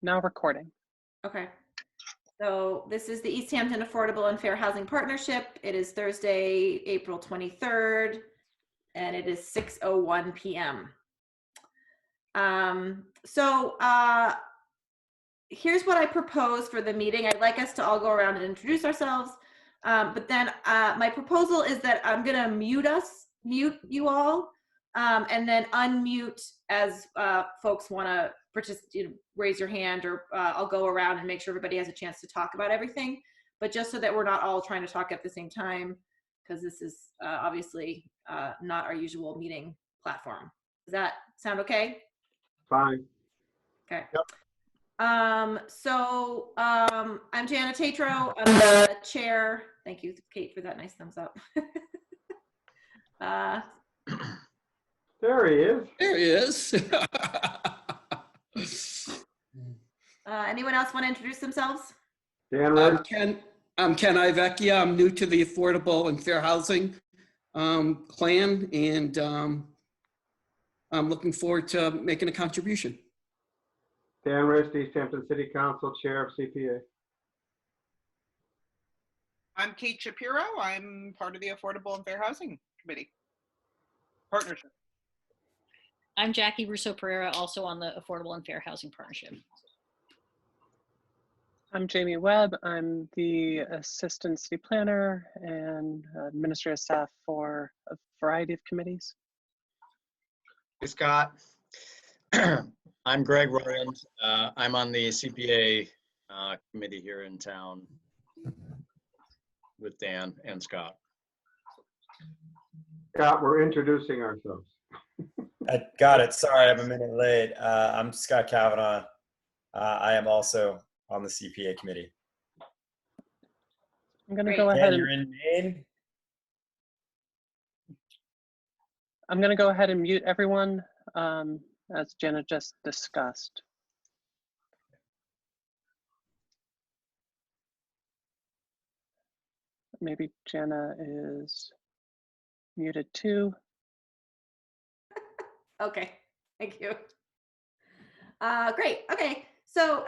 Now recording. Okay. So this is the Easthampton Affordable and Fair Housing Partnership. It is Thursday, April 23rd, and it is 6:01 p.m. Here's what I propose for the meeting. I'd like us to all go around and introduce ourselves. But then my proposal is that I'm going to mute you all, and then unmute as folks want to raise your hand, or I'll go around and make sure everybody has a chance to talk about everything. But just so that we're not all trying to talk at the same time, because this is obviously not our usual meeting platform. Does that sound okay? Fine. Okay. Yep. I'm Jana Tatro. I'm the chair. Thank you, Kate, for that nice thumbs up. There he is. There he is. Anyone else want to introduce themselves? Dan Red. I'm Ken Ivecchia. I'm new to the Affordable and Fair Housing clan, and I'm looking forward to making a contribution. Dan Rist, Easthampton City Council, Chair of CPA. I'm Kate Shapiro. I'm part of the Affordable and Fair Housing Committee Partnership. I'm Jackie Russo Pereira, also on the Affordable and Fair Housing Partnership. I'm Jamie Webb. I'm the Assistant City Planner and Administrative Staff for a variety of committees. Hey, Scott. I'm Greg Rowland. I'm on the CPA committee here in town with Dan and Scott. Scott, we're introducing ourselves. I got it. Sorry, I'm a minute late. I'm Scott Kavanaugh. I am also on the CPA committee. I'm going to go ahead. You're in Maine? I'm going to go ahead and mute everyone, as Jenna just discussed. Maybe Jenna is muted too. Okay, thank you. Great. Okay, so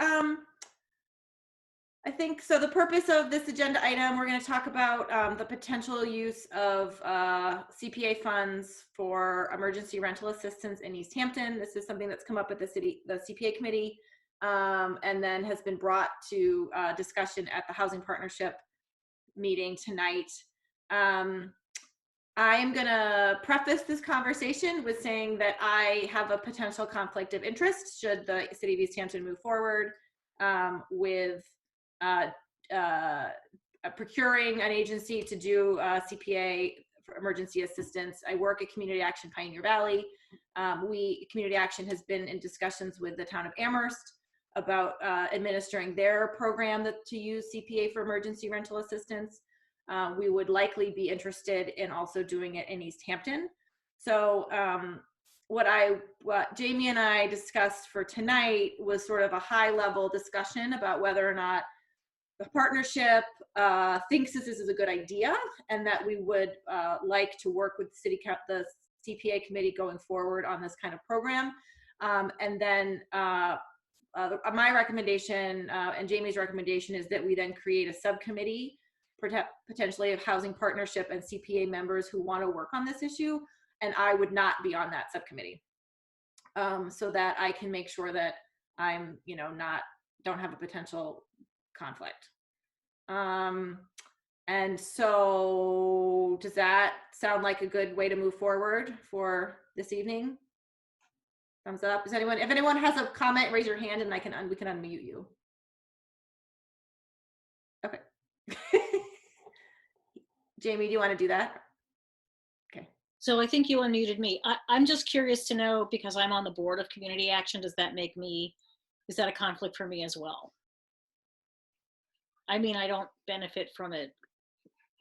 I think so. The purpose of this agenda item, we're going to talk about the potential use of CPA funds for emergency rental assistance in Easthampton. This is something that's come up at the CPA committee, and then has been brought to discussion at the Housing Partnership meeting tonight. I am going to preface this conversation with saying that I have a potential conflict of interest should the city of Easthampton move forward with procuring an agency to do CPA for emergency assistance. I work at Community Action Pioneer Valley. Community Action has been in discussions with the town of Amherst about administering their program to use CPA for emergency rental assistance. We would likely be interested in also doing it in Easthampton. So what Jamie and I discussed for tonight was sort of a high level discussion about whether or not the partnership thinks this is a good idea, and that we would like to work with the CPA committee going forward on this kind of program. And then my recommendation and Jamie's recommendation is that we then create a subcommittee, potentially of housing partnership and CPA members who want to work on this issue. And I would not be on that subcommittee, so that I can make sure that I'm, don't have a potential conflict. And so does that sound like a good way to move forward for this evening? Thumbs up. If anyone has a comment, raise your hand and we can unmute you. Okay. Jamie, do you want to do that? Okay. So I think you unmuted me. I'm just curious to know, because I'm on the board of Community Action, is that a conflict for me as well? I mean, I don't benefit from it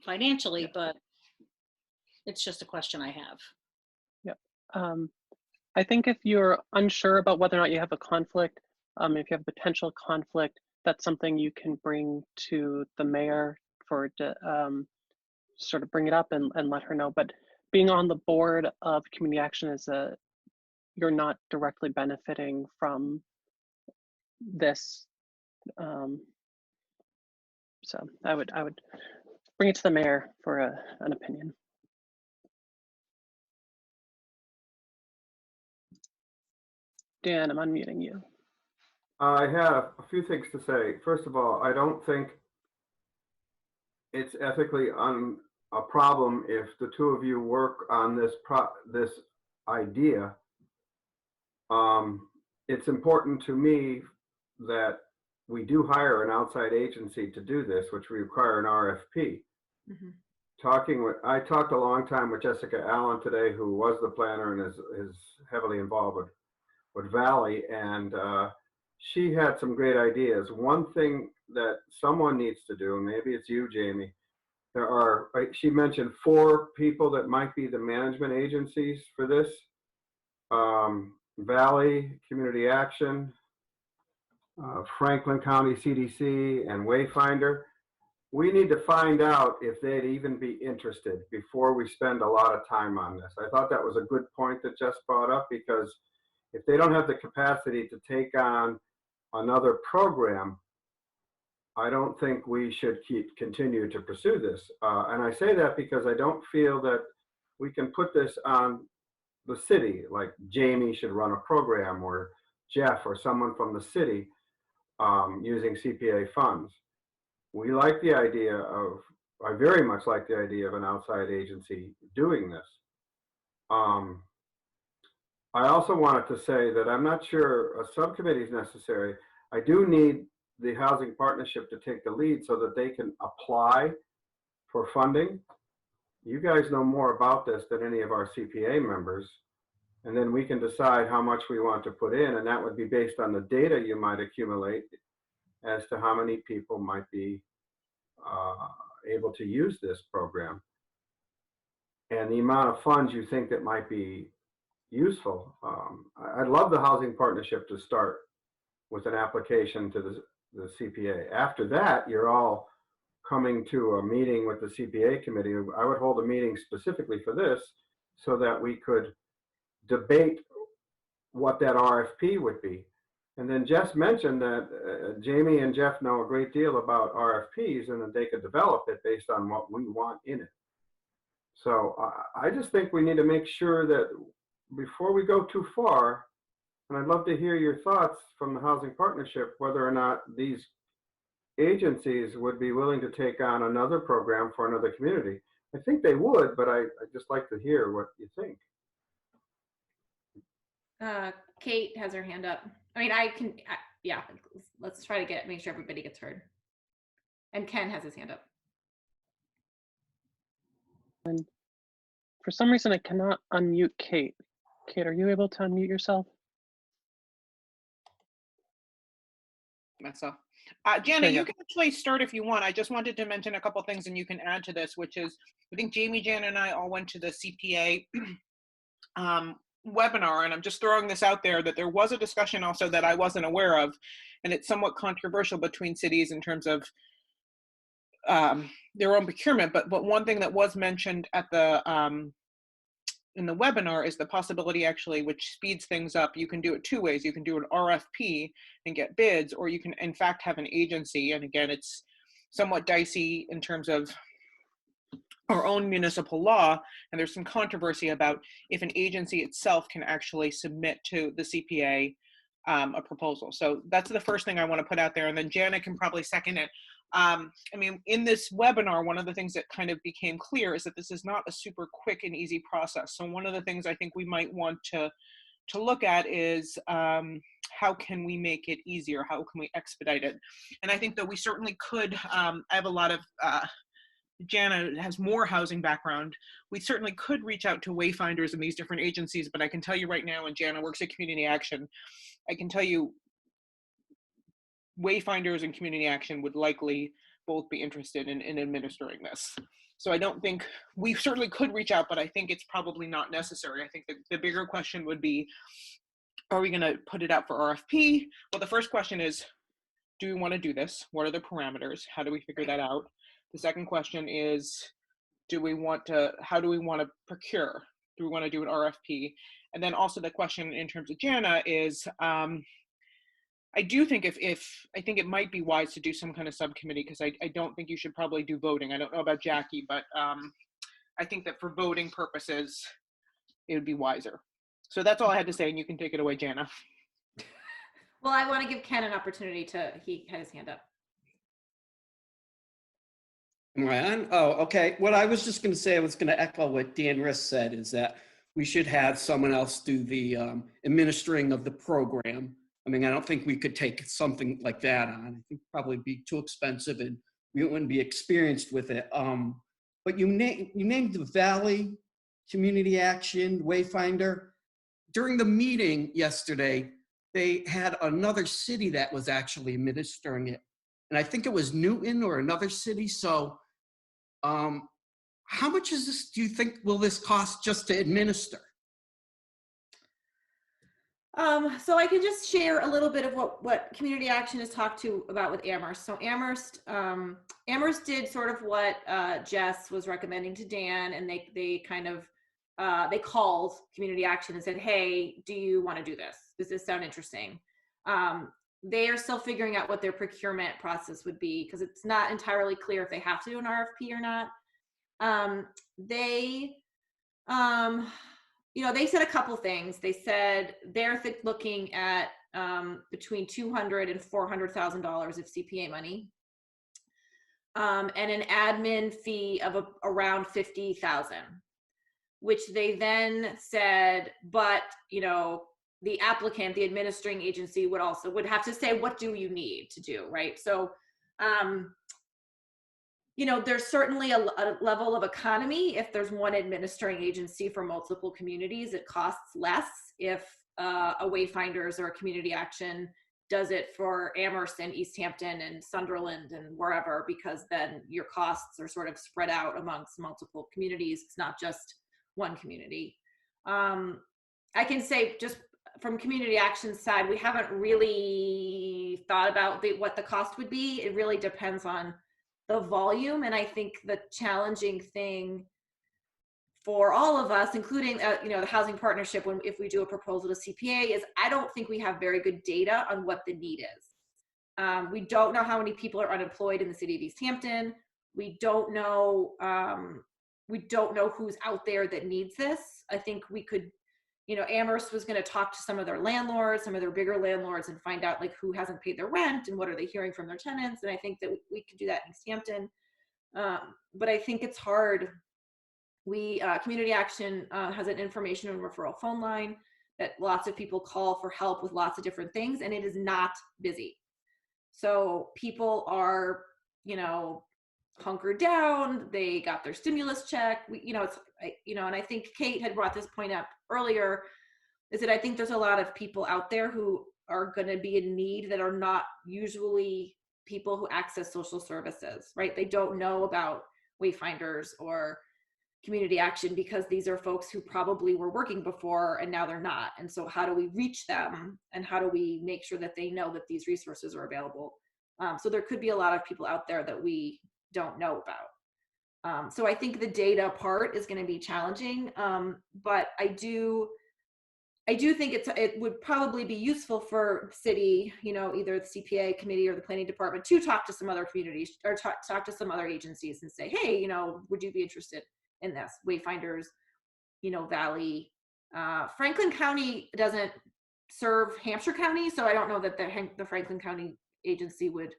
financially, but it's just a question I have. Yep. I think if you're unsure about whether or not you have a conflict, if you have a potential conflict, that's something you can bring to the mayor for sort of bring it up and let her know. But being on the board of Community Action you're not directly benefiting from this. So I would bring it to the mayor for an opinion. Dan, I'm unmuting you. I have a few things to say. First of all, I don't think it's ethically a problem if the two of you work on this idea. It's important to me that we do hire an outside agency to do this, which we require an RFP. Mm-hmm. I talked a long time with Jessica Allen today, who was the planner and is heavily involved with Valley, and she had some great ideas. One thing that someone needs to do, and maybe it's you, Jamie, she mentioned 4 people that might be the management agencies for this. Valley, Community Action, Franklin County CDC, and Wayfinder. We need to find out if they'd even be interested before we spend a lot of time on this. I thought that was a good point that Jess brought up, because if they don't have the capacity to take on another program, I don't think we should continue to pursue this. And I say that because I don't feel that we can put this on the city, like Jamie should run a program, or Jeff, or someone from the city using CPA funds. We like the idea of, I very much like the idea of an outside agency doing this. I also wanted to say that I'm not sure a subcommittee is necessary. I do need the housing partnership to take the lead so that they can apply for funding. You guys know more about this than any of our CPA members. And then we can decide how much we want to put in, and that would be based on the data you might accumulate as to how many people might be able to use this program and the amount of funds you think that might be useful. I'd love the housing partnership to start with an application to the CPA. After that, you're all coming to a meeting with the CPA committee. I would hold a meeting specifically for this so that we could debate what that RFP would be. And then Jess mentioned that Jamie and Jeff know a great deal about RFPs and that they could develop it based on what we want in it. So I just think we need to make sure that before we go too far, and I'd love to hear your thoughts from the Housing Partnership, whether or not these agencies would be willing to take on another program for another community. I think they would, but I'd just like to hear what you think. Kate has her hand up. I mean, yeah, let's try to make sure everybody gets heard. And Ken has his hand up. And for some reason, I cannot unmute Kate. Kate, are you able to unmute yourself? Myself. Jana, you can actually start if you want. I just wanted to mention a couple things and you can add to this, which is, I think Jamie, Jana, and I all went to the CPA webinar, and I'm just throwing this out there that there was a discussion also that I wasn't aware of, and it's somewhat controversial between cities in terms of their own procurement. But one thing that was mentioned at the in the webinar is the possibility, actually, which speeds things up. You can do it 2 ways. You can do an RFP and get bids, or you can in fact have an agency. And again, it's somewhat dicey in terms of our own municipal law, and there's some controversy about if an agency itself can actually submit to the CPA a proposal. So that's the first thing I want to put out there, and then Jana can probably second it. I mean, in this webinar, one of the things that kind of became clear is that this is not a super quick and easy process. So one of the things I think we might want to look at is how can we make it easier? How can we expedite it? And I think that we certainly could. I have a lot of Jana has more housing background. We certainly could reach out to wayfinders and these different agencies, but I can tell you right now, and Jana works at Community Action, I can tell you wayfinders and Community Action would likely both be interested in administering this. So I don't think, we certainly could reach out, but I think it's probably not necessary. I think that the bigger question would be, are we gonna put it out for RFP? Well, the first question is, do we wanna do this? What are the parameters? How do we figure that out? The second question is, how do we want to procure? Do we want to do an RFP? And then also the question in terms of Jana is, I do think I think it might be wise to do some kind of subcommittee, because I don't think you should probably do voting. I don't know about Jackie, but I think that for voting purposes, it would be wiser. So that's all I had to say, and you can take it away, Jana. Well, I want to give Ken an opportunity to, he had his hand up. Am I on? Oh, okay. What I was just going to say, I was going to echo what Dan Riss said, is that we should have someone else do the administering of the program. I mean, I don't think we could take something like that on. I think it'd probably be too expensive and we wouldn't be experienced with it. But you named the Valley Community Action Wayfinder. During the meeting yesterday, they had another city that was actually administering it. And I think it was Newton or another city. So how much is this, do you think, will this cost just to administer? So I can just share a little bit of what Community Action has talked to about with Amherst. So Amherst did sort of what Jess was recommending to Dan, and they kind of they called Community Action and said, hey, do you want to do this? Does this sound interesting? They are still figuring out what their procurement process would be, because it's not entirely clear if they have to do an RFP or not. They said a couple things. They said they're looking at between $200,000 and $400,000 of CPA money, and an admin fee of around $50,000, which they then said, but the applicant, the administering agency would have to say, what do you need to do, right? So, there's certainly a level of economy. If there's one administering agency for multiple communities, it costs less. If a Wayfinders or a Community Action does it for Amherst and Easthampton and Sunderland and wherever, because then your costs are sort of spread out amongst multiple communities. It's not just one community. I can say, just from Community Action's side, we haven't really thought about what the cost would be. It really depends on the volume. And I think the challenging thing for all of us, including the housing partnership, if we do a proposal to CPA, is I don't think we have very good data on what the need is. We don't know how many people are unemployed in the city of Easthampton. We don't know who's out there that needs this. I think we could, Amherst was going to talk to some of their landlords, some of their bigger landlords, and find out who hasn't paid their rent and what are they hearing from their tenants. And I think that we could do that in Easthampton. But I think it's hard. Community Action has an information and referral phone line that lots of people call for help with lots of different things, and it is not busy. So people are, hunkered down. They got their stimulus check. And I think Kate had brought this point up earlier, is that I think there's a lot of people out there who are going to be in need that are not usually people who access social services, right? They don't know about Wayfinders or Community Action because these are folks who probably were working before and now they're not. And so how do we reach them, and how do we make sure that they know that these resources are available? So there could be a lot of people out there that we don't know about. So I think the data part is going to be challenging, but I do think it would probably be useful for city, either the CPA committee or the planning department, to talk to some other communities or talk to some other agencies and say, hey, would you be interested in this? Wayfinders, Valley, Franklin County doesn't serve Hampshire County, so I don't know that the Franklin County agency would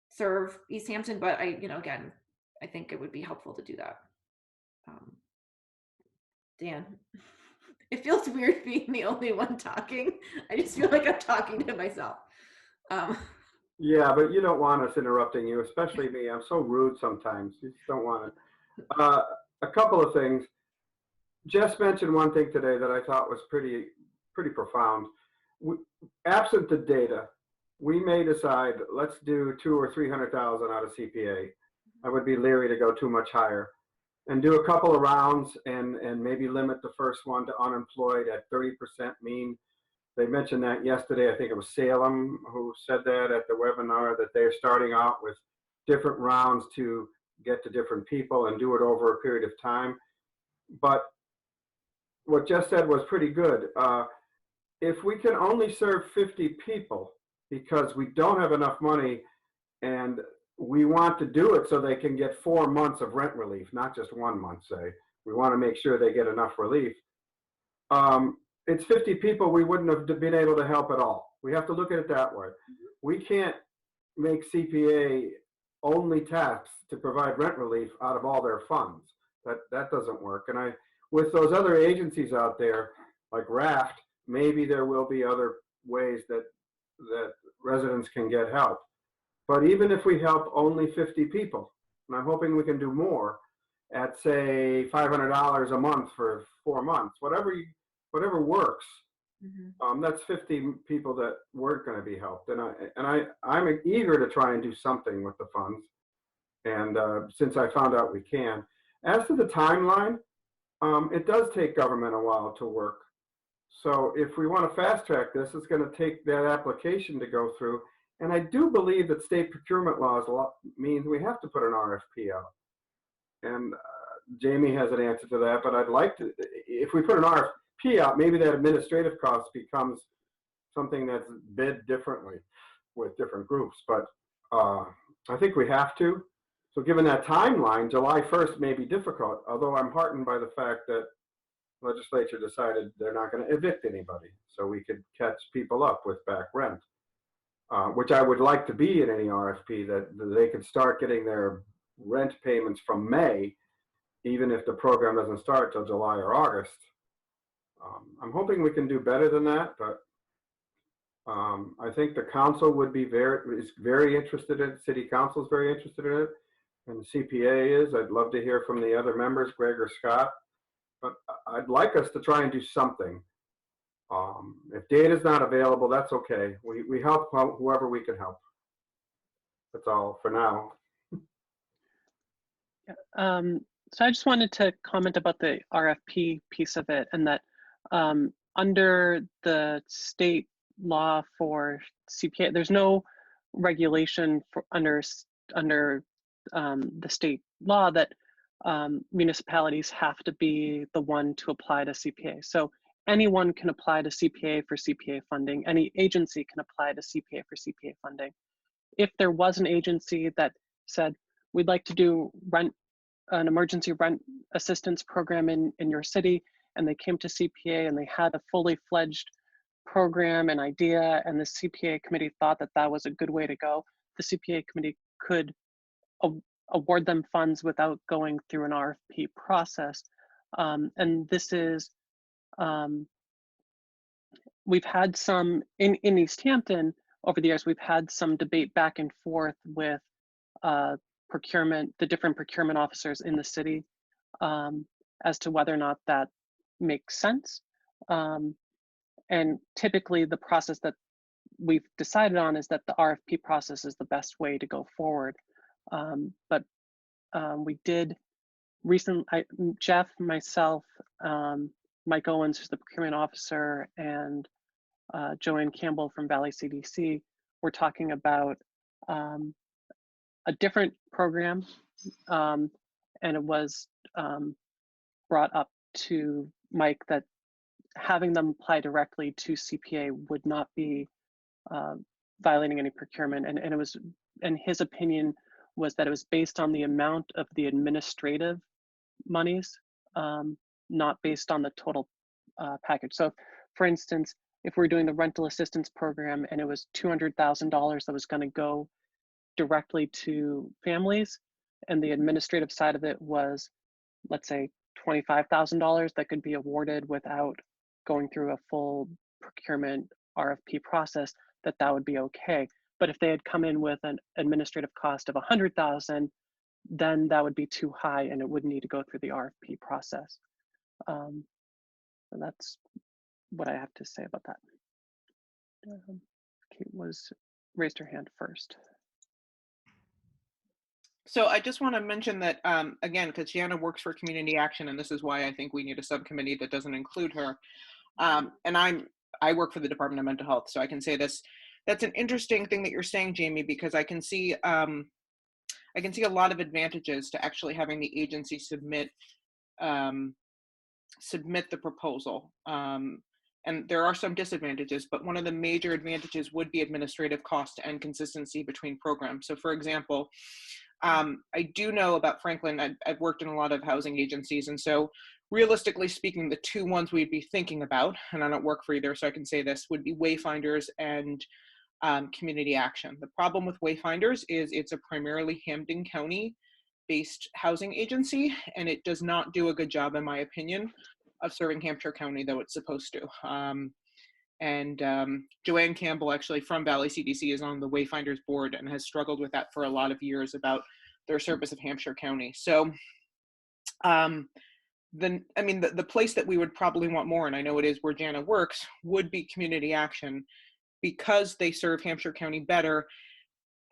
serve Easthampton, but again, I think it would be helpful to do that. Dan, it feels weird being the only one talking. I just feel like I'm talking to myself. Yeah, but you don't want us interrupting you, especially me. I'm so rude sometimes. You just don't want it. A couple of things. Jess mentioned one thing today that I thought was pretty profound. Absent the data, we may decide, let's do 200,000 or 300,000 out of CPA. I would be leery to go too much higher, and do a couple of rounds and maybe limit the first one to unemployed at 30% mean. They mentioned that yesterday. I think it was Salem who said that at the webinar, that they're starting out with different rounds to get to different people and do it over a period of time. But what Jess said was pretty good. if we can only serve 50 people because we don't have enough money and we want to do it so they can get 4 months of rent relief, not just 1 month, say. We want to make sure they get enough relief. It's 50 people we wouldn't have been able to help at all. We have to look at it that way. We can't make CPA only tax to provide rent relief out of all their funds. That doesn't work. And with those other agencies out there, like RAFT, maybe there will be other ways that residents can get help. But even if we help only 50 people, and I'm hoping we can do more, at say $500 a month for 4 months, whatever works. That's 50 people that weren't going to be helped, and I'm eager to try and do something with the funds. And since I found out we can, as to the timeline, it does take government a while to work. So if we want to fast track this, it's going to take that application to go through. And I do believe that state procurement laws means we have to put an RFP out. And Jamie has an answer to that, but I'd like to, if we put an RFP out, maybe that administrative cost becomes something that's bid differently with different groups. But I think we have to. So given that timeline, July 1st may be difficult, although I'm heartened by the fact that legislature decided they're not going to evict anybody. So we could catch people up with back rent, which I would like to be in any RFP, that they could start getting their rent payments from May, even if the program doesn't start till July or August. I'm hoping we can do better than that, but I think the council would be is very interested in it. City council is very interested in it, and the CPA is. I'd love to hear from the other members, Greg or Scott, but I'd like us to try and do something. If data is not available, that's okay. We help whoever we can help. That's all for now. So I just wanted to comment about the RFP piece of it, and that under the state law for CPA, there's no regulation for under the state law that municipalities have to be the one to apply to CPA. So anyone can apply to CPA for CPA funding. Any agency can apply to CPA for CPA funding. If there was an agency that said, we'd like to do an emergency rent assistance program in your city, and they came to CPA and they had a fully fledged program and idea, and the CPA committee thought that that was a good way to go, the CPA committee could award them funds without going through an RFP process. And this is, we've had some, in Easthampton over the years, we've had some debate back and forth with procurement, the different procurement officers in the city, as to whether or not that makes sense. And typically the process that we've decided on is that the RFP process is the best way to go forward. But we did recently, Jeff, myself, Mike Owens, who's the procurement officer, and Joanne Campbell from Valley CDC, were talking about a different program, and it was brought up to Mike that having them apply directly to CPA would not be violating any procurement, and it was, and his opinion was that it was based on the amount of the administrative monies, not based on the total package. So for instance, if we're doing the rental assistance program and it was $200,000 that was going to go directly to families, and the administrative side of it was, let's say, $25,000 that could be awarded without going through a full procurement RFP process, that would be okay. But if they had come in with an administrative cost of $100,000, then that would be too high and it would need to go through the RFP process. And that's what I have to say about that. Kate raised her hand first. So I just want to mention that, again, because Jana works for Community Action, and this is why I think we need a subcommittee that doesn't include her. And I work for the Department of Mental Health, so I can say this. That's an interesting thing that you're saying, Jamie, because I can see a lot of advantages to actually having the agency submit the proposal. And there are some disadvantages, but one of the major advantages would be administrative cost and consistency between programs. So for example, I do know about Franklin. I've worked in a lot of housing agencies. And so realistically speaking, the two ones we'd be thinking about, and I don't work for either, so I can say this, would be Wayfinders and Community Action. The problem with Wayfinders is it's a primarily Hampden County based housing agency, and it does not do a good job, in my opinion, of serving Hampshire County, though it's supposed to. Joanne Campbell, actually from Valley CDC, is on the Wayfinders board and has struggled with that for a lot of years about their service of Hampshire County. So the place that we would probably want more, and I know it is where Jana works, would be Community Action, because they serve Hampshire County better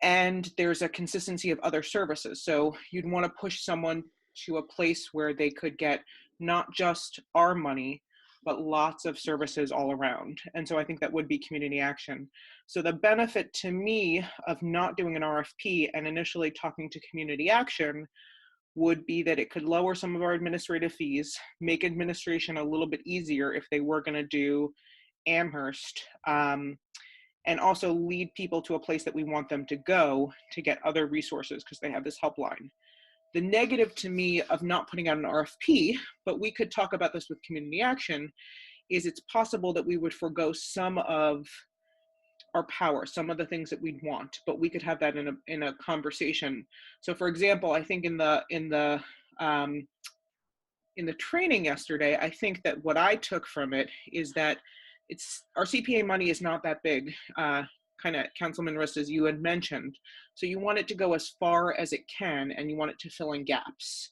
and there's a consistency of other services. So you'd want to push someone to a place where they could get not just our money, but lots of services all around. And so I think that would be Community Action. So the benefit to me of not doing an RFP and initially talking to Community Action would be that it could lower some of our administrative fees, make administration a little bit easier if they were going to do Amherst, and also lead people to a place that we want them to go to get other resources because they have this helpline. The negative to me of not putting out an RFP, but we could talk about this with Community Action, is it's possible that we would forego some of our power, some of the things that we'd want, but we could have that in a conversation. So for example, I think in the training yesterday, I think that what I took from it is that our CPA money is not that big, kind of Councilman Riss, as you had mentioned. So you want it to go as far as it can, and you want it to fill in gaps.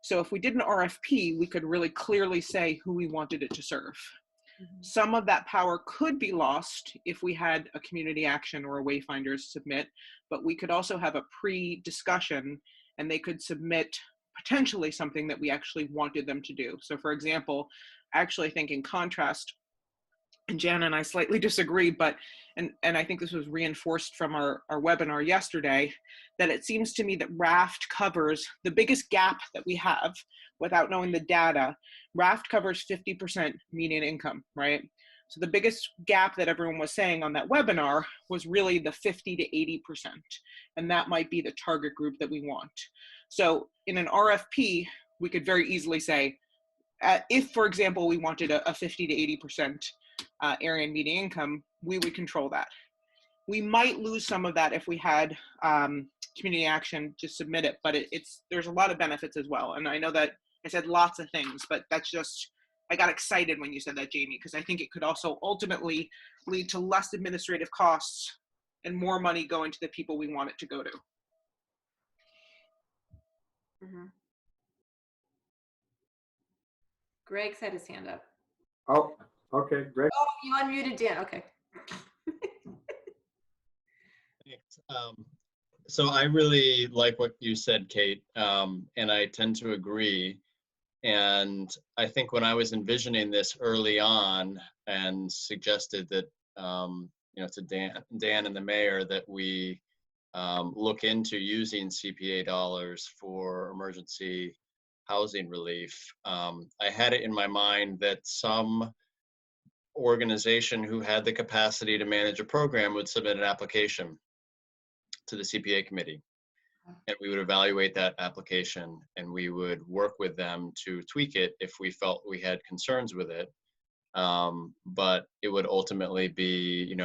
So if we did an RFP, we could really clearly say who we wanted it to serve. Mm-hmm. Some of that power could be lost if we had a Community Action or a Wayfinders submit, but we could also have a pre-discussion and they could submit potentially something that we actually wanted them to do. So for example, I actually think in contrast, and Jan and I slightly disagree, but, and I think this was reinforced from our webinar yesterday, that it seems to me that RAFT covers the biggest gap that we have without knowing the data. RAFT covers 50% median income, right? So the biggest gap that everyone was saying on that webinar was really the 50 to 80%. And that might be the target group that we want. So in an RFP, we could very easily say, if, for example, we wanted a 50 to 80% area and median income, we would control that. We might lose some of that if we had Community Action to submit it, but there's a lot of benefits as well. And I know that I said lots of things, but that's just, I got excited when you said that, Jamie, because I think it could also ultimately lead to less administrative costs and more money going to the people we want it to go to. Mm-hmm. Greg's had his hand up. Oh, okay, Greg. Oh, you unmuted Dan. Okay. Thanks. So I really like what you said, Kate, and I tend to agree. And I think when I was envisioning this early on and suggested that, to Dan and the mayor, that we look into using CPA dollars for emergency housing relief, I had it in my mind that some organization who had the capacity to manage a program would submit an application to the CPA committee, and we would evaluate that application and we would work with them to tweak it if we felt we had concerns with it. But it would ultimately be,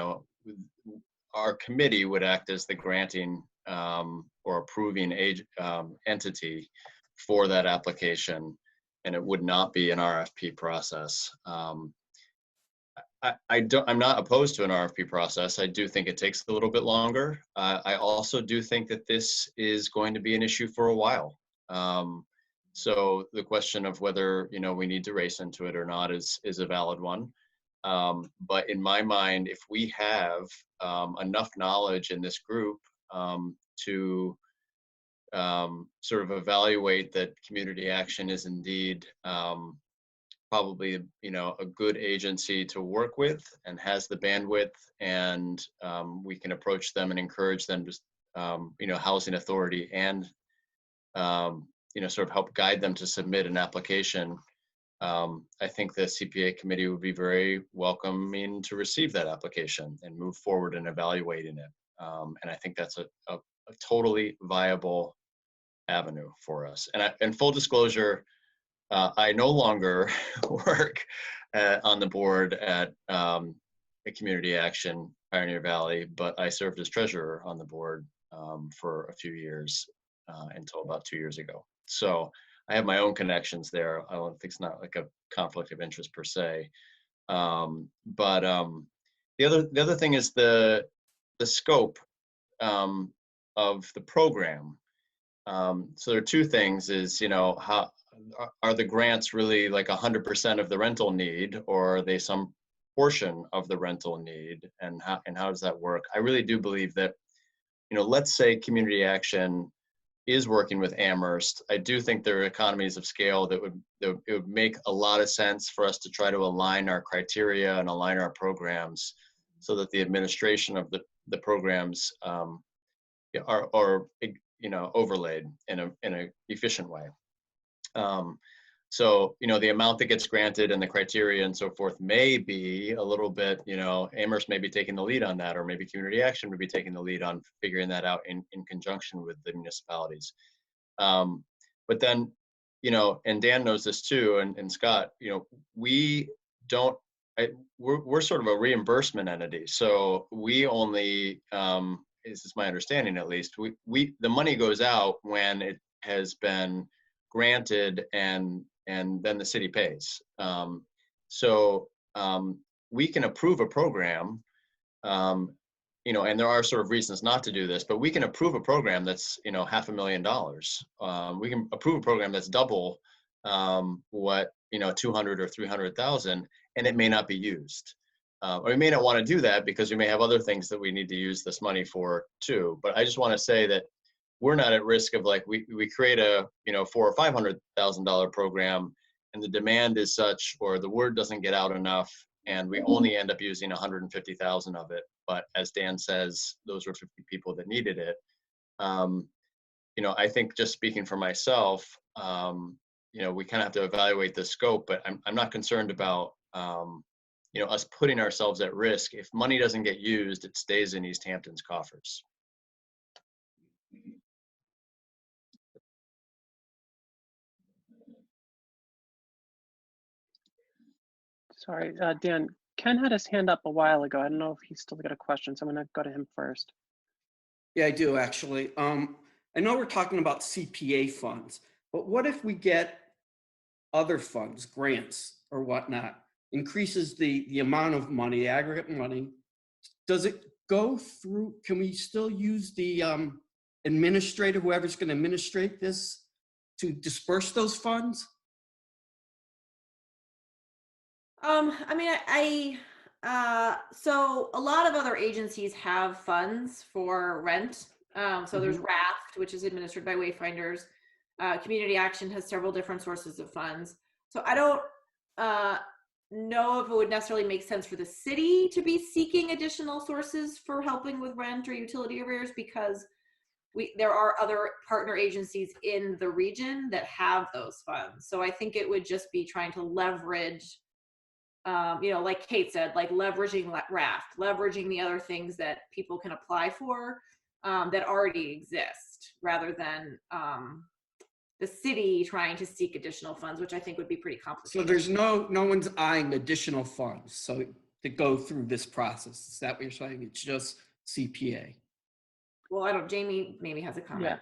our committee would act as the granting or approving entity for that application, and it would not be an RFP process. I'm not opposed to an RFP process. I do think it takes a little bit longer. I also do think that this is going to be an issue for a while. So the question of whether, we need to race into it or not is a valid one. But in my mind, if we have enough knowledge in this group to sort of evaluate that Community Action is indeed probably a good agency to work with and has the bandwidth, and we can approach them and encourage them to Housing Authority and sort of help guide them to submit an application. I think the CPA committee would be very welcoming to receive that application and move forward in evaluating it. And I think that's a totally viable avenue for us. And full disclosure, I no longer work on the board at a Community Action Pioneer Valley, but I served as treasurer on the board for a few years until about 2 years ago. So I have my own connections there. I don't think it's not like a conflict of interest per se. But the other thing is the scope of the program. So there are two things: is, you know, how are the grants really like 100% of the rental need, or are they some portion of the rental need, and how does that work? I really do believe that, you know, let's say Community Action is working with Amherst. I do think there are economies of scale that it would make a lot of sense for us to try to align our criteria and align our programs so that the administration of the programs are you know, overlaid in a efficient way. So, you know, the amount that gets granted and the criteria and so forth may be a little bit, you know, Amherst may be taking the lead on that, or maybe Community Action would be taking the lead on figuring that out in conjunction with the municipalities. But then, you know, and Dan knows this too, and Scott, you know, we're sort of a reimbursement entity. So we only, this is my understanding at least, the money goes out when it has been granted and then the city pays. So we can approve a program, you know, and there are sort of reasons not to do this, but we can approve a program that's, you know, $500,000. We can approve a program that's double what, you know, 200 or 300,000, and it may not be used. Or we may not want to do that because we may have other things that we need to use this money for too. But I just want to say that we're not at risk of, like, we create a, you know, $400,000 or $500,000 program, and the demand is such, or the word doesn't get out enough, and we only end up using 150,000 of it. But as Dan says, those were 50 people that needed it. You know, I think, just speaking for myself, you know, we kind of have to evaluate the scope, but I'm not concerned about, you know, us putting ourselves at risk. If money doesn't get used, it stays in Easthampton's coffers. Sorry, Dan, Ken had his hand up a while ago. I don't know if he's still got a question, so I'm gonna go to him first. Yeah, I do actually. I know we're talking about CPA funds, but what if we get other funds, grants or whatnot, increases the amount of money, aggregate money? Does it go through, can we still use the administrator, whoever's going to administrate this, to disperse those funds? I mean, so a lot of other agencies have funds for rent. So there's RAFT, which is administered by Wayfinders. Community Action has several different sources of funds. So I don't know if it would necessarily make sense for the city to be seeking additional sources for helping with rent or utility arrears, because there are other partner agencies in the region that have those funds. So I think it would just be trying to leverage, you know, like Kate said, like leveraging RAFT, leveraging the other things that people can apply for that already exist, rather than the city trying to seek additional funds, which I think would be pretty complicated. So there's no one's eyeing additional funds so to go through this process. Is that what you're saying? It's just CPA. Well, Jamie maybe has a comment.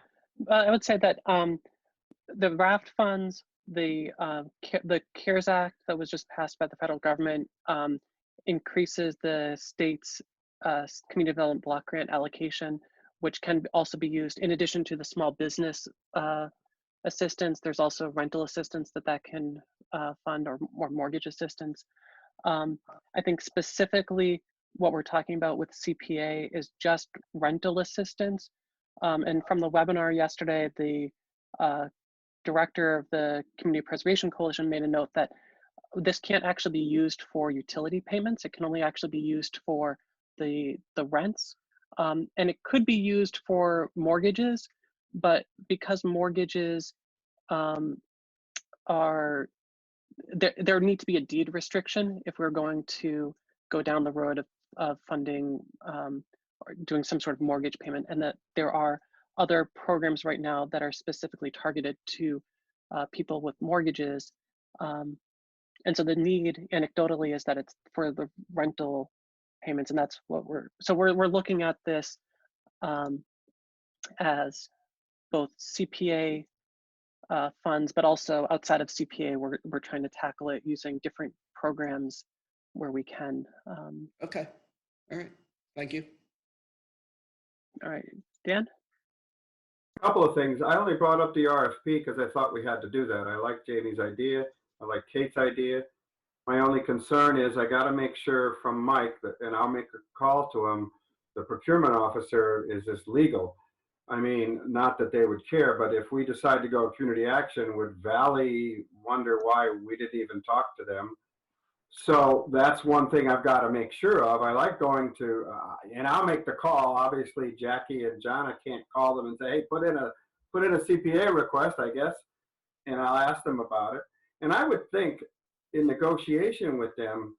Yeah, I would say that the RAFT funds, the CARES Act that was just passed by the federal government increases the state's community development block grant allocation, which can also be used in addition to the small business assistance. There's also rental assistance that can fund, or mortgage assistance. I think specifically what we're talking about with CPA is just rental assistance. And from the webinar yesterday, the director of the Community Preservation Coalition made a note that this can't actually be used for utility payments. It can only actually be used for the rents. And it could be used for mortgages, but because mortgages are there need to be a deed restriction if we're going to go down the road of funding or doing some sort of mortgage payment, and that there are other programs right now that are specifically targeted to people with mortgages. And so the need anecdotally is that it's for the rental payments, and that's what we're looking at this as both CPA funds, but also outside of CPA, we're trying to tackle it using different programs where we can. Okay. All right. Thank you. All right, Dan? A couple of things. I only brought up the RFP because I thought we had to do that. I like Jamie's idea. I like Kate's idea. My only concern is I got to make sure from Mike, that, and I'll make a call to him, the procurement officer is this legal. I mean, not that they would care, but if we decide to go community action, would Valley wonder why we didn't even talk to them? So that's one thing I've got to make sure of. I like going to, and I'll make the call. Obviously, Jackie and Jonna can't call them and say, hey, put in a CPA request, I guess, and I'll ask them about it. And I would think in negotiation with them,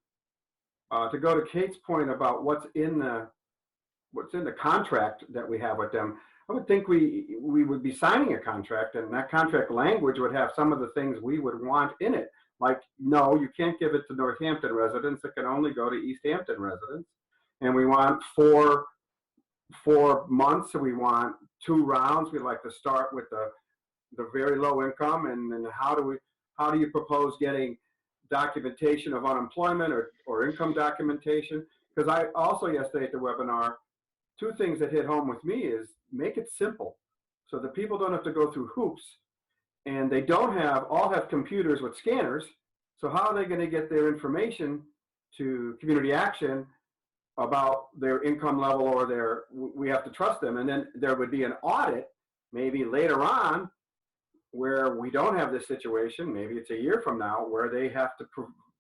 to go to Kate's point about what's in the contract that we have with them, I would think we would be signing a contract, and that contract language would have some of the things we would want in it. Like, no, you can't give it to Northampton residents. It can only go to Easthampton residents. And we want four months. So we want 2 rounds. We'd like to start with the very low income, and then how do you propose getting documentation of unemployment or income documentation? Because I also yesterday at the webinar, 2 things that hit home with me is make it simple so that people don't have to go through hoops, and they don't all have computers with scanners. So how are they going to get their information to community action about their income level or we have to trust them. And then there would be an audit maybe later on where we don't have this situation, maybe it's a year from now, where they have to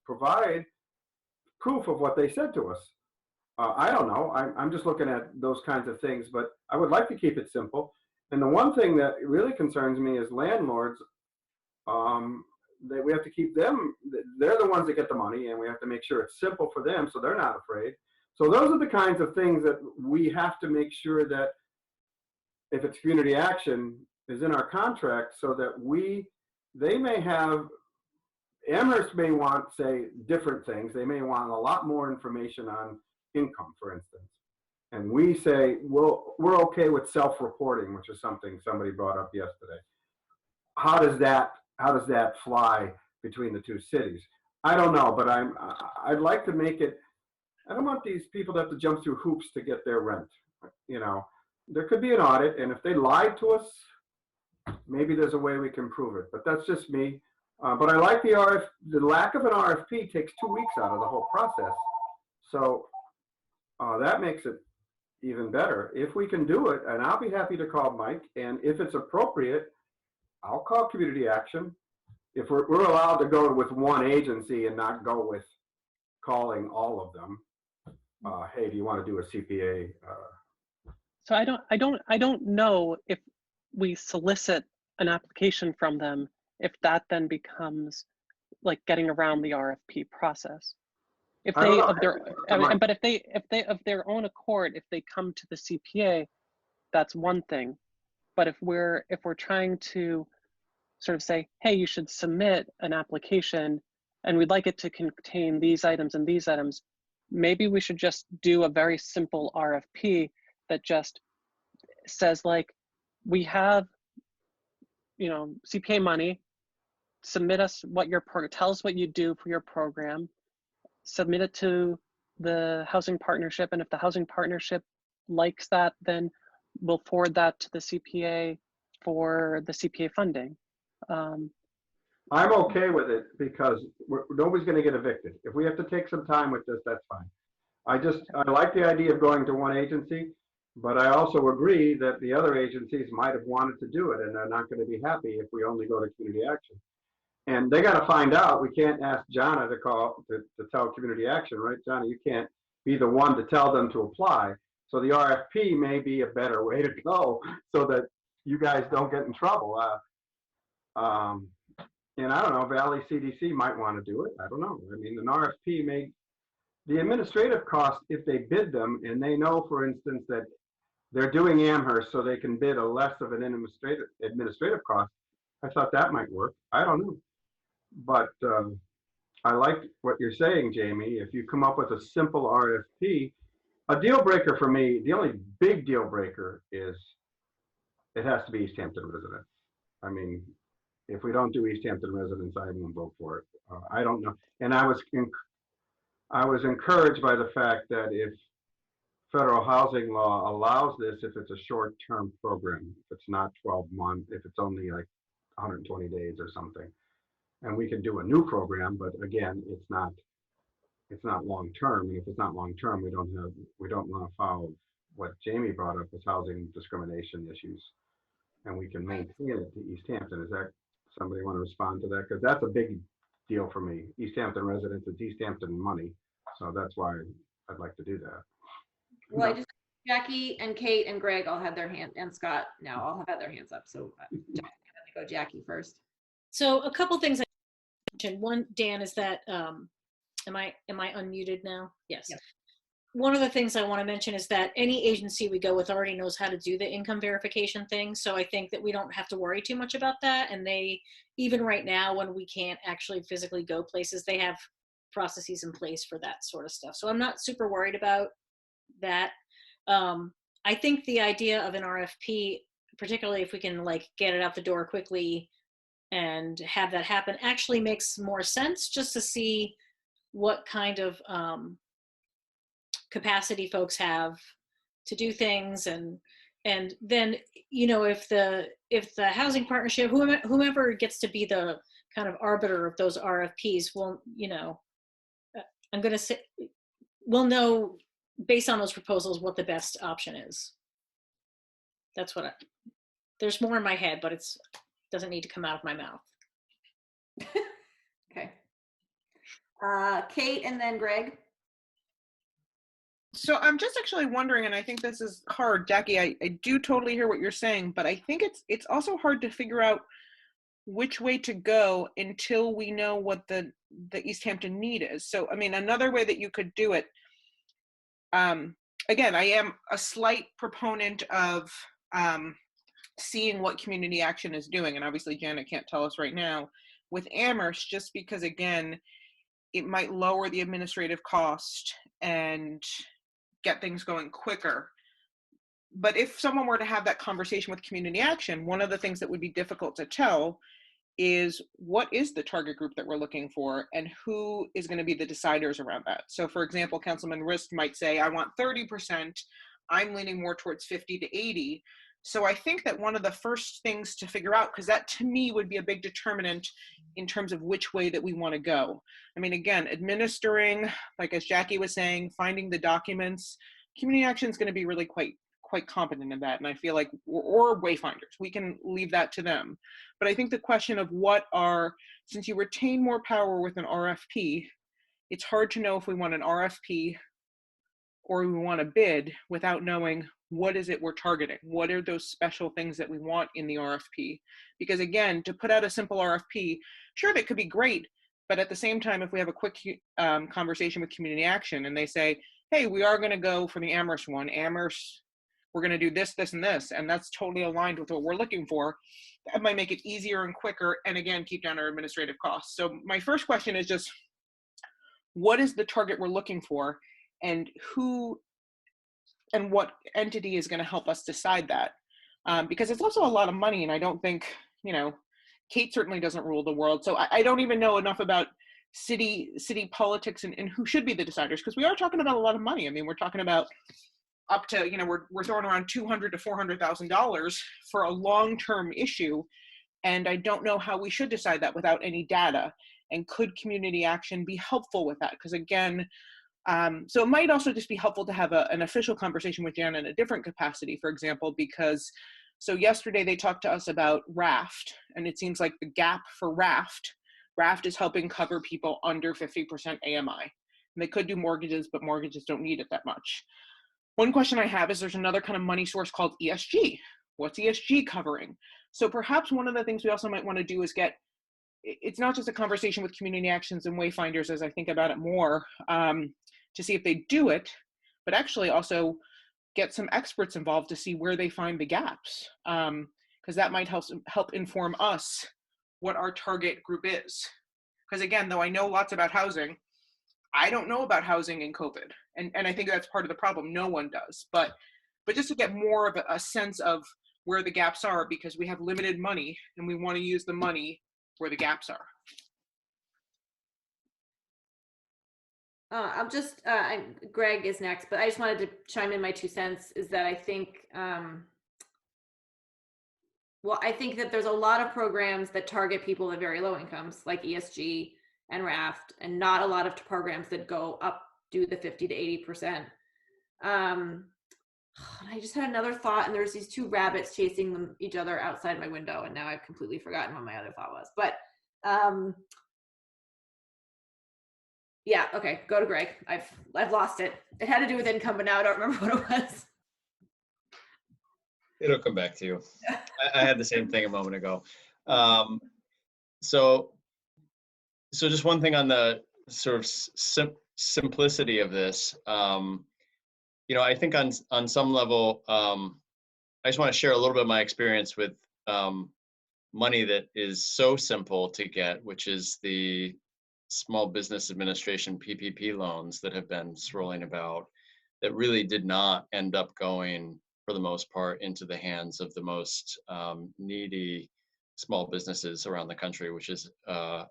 provide proof of what they said to us. I don't know. I'm just looking at those kinds of things, but I would like to keep it simple. And the one thing that really concerns me is landlords. That we have to keep them, they're the ones that get the money, and we have to make sure it's simple for them so they're not afraid. So those are the kinds of things that we have to make sure that if it's community action is in our contract, so that they may have, Amherst may want, say, different things. They may want a lot more information on income, for instance. And we say, well, we're okay with self-reporting, which is something somebody brought up yesterday. How does that fly between the 2 cities? I don't know, but I'd like to make it, I don't want these people to have to jump through hoops to get their rent. You know, there could be an audit, and if they lied to us, maybe there's a way we can prove it, but that's just me. But I like the lack of an RFP takes 2 weeks out of the whole process. So that makes it even better. If we can do it, and I'll be happy to call Mike, and if it's appropriate, I'll call community action. If we're allowed to go with one agency and not go with calling all of them, hey, do you want to do a CPA? So I don't know if we solicit an application from them, if that then becomes like getting around the RFP process. If they of their, but if they of their own accord, if they come to the CPA, that's one thing. But if we're trying to sort of say, hey, you should submit an application and we'd like it to contain these items and these items, maybe we should just do a very simple RFP that just says, like, we have, you know, CPA money, submit us what your program, tell us what you do for your program, submit it to the housing partnership, and if the housing partnership likes that, then we'll forward that to the CPA for the CPA funding. I'm okay with it because nobody's going to get evicted. If we have to take some time with this, that's fine. I like the idea of going to one agency, but I also agree that the other agencies might have wanted to do it, and they're not going to be happy if we only go to community action. And they got to find out. We can't ask Jonna to tell community action, right, Jonna? You can't be the one to tell them to apply. So the RFP may be a better way to go, so that you guys don't get in trouble. And I don't know, Valley CDC might want to do it. I don't know. I mean, an RFP the administrative costs, if they bid them and they know, for instance, that they're doing Amherst so they can bid a less of an administrative cost, I thought that might work. I don't know. But I like what you're saying, Jamie. If you come up with a simple RFP, a deal breaker for me, the only big deal breaker is it has to be Easthampton residents. I mean, if we don't do Easthampton residents, I won't vote for it. I don't know. And I was encouraged by the fact that if federal housing law allows this, if it's a short-term program, if it's not 12 months, if it's only like 120 days or something, and we can do a new program, but again, it's not long-term. And if it's not long-term, we don't want to follow what Jamie brought up as housing discrimination issues, and we can maintain it to Easthampton. Is that, somebody want to respond to that? Because that's a big deal for me. Easthampton residents, it's Easthampton money. So that's why I'd like to do that. Well, I just, Jackie and Kate and Greg all had their hand, and Scott now all have had their hands up. So go Jackie first. So a couple things I mentioned. One, Dan, is that, am I unmuted now? Yes. Yes. One of the things I want to mention is that any agency we go with already knows how to do the income verification thing. So I think that we don't have to worry too much about that. And they, even right now, when we can't actually physically go places, they have processes in place for that sort of stuff. So I'm not super worried about that. I think the idea of an RFP, particularly if we can like get it out the door quickly and have that happen, actually makes more sense, just to see what kind of capacity folks have to do things, and then, you know, if the housing partnership, whomever gets to be the kind of arbiter of those RFPs, will, you know, I'm going to say, we'll know based on those proposals what the best option is. That's what there's more in my head, but it's doesn't need to come out of my mouth. Okay. Kate and then Greg. So I'm just actually wondering, and I think this is hard, Jackie, I do totally hear what you're saying, but I think it's also hard to figure out which way to go until we know what the Easthampton need is. So, I mean, another way that you could do it, again, I am a slight proponent of seeing what community action is doing. And obviously Janet can't tell us right now with Amherst, just because, again, it might lower the administrative cost and get things going quicker. But if someone were to have that conversation with community action, one of the things that would be difficult to tell is what is the target group that we're looking for and who is going to be the deciders around that. So for example, Councilman Rist might say, I want 30%, I'm leaning more towards 50 to 80. So I think that one of the first things to figure out, because that to me would be a big determinant in terms of which way that we want to go. I mean, again, administering, like as Jackie was saying, finding the documents, community action is going to be really quite competent in that. And I feel like, or wayfinders, we can leave that to them. But I think the question of since you retain more power with an RFP, it's hard to know if we want an RFP or we want a bid without knowing what is it we're targeting? What are those special things that we want in the RFP? Because again, to put out a simple RFP, sure, that could be great, but at the same time, if we have a quick conversation with community action and they say, hey, we are gonna go for the Amherst one, Amherst, we're gonna do this, this, and this, and that's totally aligned with what we're looking for, that might make it easier and quicker, and again, keep down our administrative costs. So my first question is just, what is the target we're looking for, and who and what entity is going to help us decide that? Because it's also a lot of money, and I don't think, you know, Kate certainly doesn't rule the world, so I don't even know enough about city politics and who should be the deciders, because we are talking about a lot of money. I mean, we're talking about up to, you know, we're throwing around $200,000 to $400,000 for a long-term issue, and I don't know how we should decide that without any data. And could community action be helpful with that? Because again, so it might also just be helpful to have an official conversation with Jan in a different capacity, for example, because so yesterday they talked to us about RAFT, and it seems like the gap for RAFT is helping cover people under 50% AMI. And they could do mortgages, but mortgages don't need it that much. One question I have is there's another kind of money source called ESG. What's ESG covering? So perhaps one of the things we also might want to do is get it's not just a conversation with community actions and wayfinders as I think about it more, to see if they do it, but actually also get some experts involved to see where they find the gaps, because that might help inform us what our target group is. Because again, though I know lots about housing, I don't know about housing in COVID, and I think that's part of the problem. No one does, but just to get more of a sense of where the gaps are, because we have limited money and we want to use the money where the gaps are. I'm just, Greg is next, but I just wanted to chime in my 2 cents is that I think, well, I think that there's a lot of programs that target people at very low incomes, like ESG and RAFT, and not a lot of programs that go up, do the 50 to 80%. I just had another thought, and there's these 2 rabbits chasing each other outside my window, and now I've completely forgotten what my other thought was. But yeah, okay, go to Greg. I've lost it. It had to do with income, but now I don't remember what it was. It'll come back to you. I had the same thing a moment ago. So just one thing on the sort of simplicity of this. I think on some level, I just want to share a little bit of my experience with money that is so simple to get, which is the Small Business Administration PPP loans that have been swirling about, that really did not end up going, for the most part, into the hands of the most needy small businesses around the country, which is a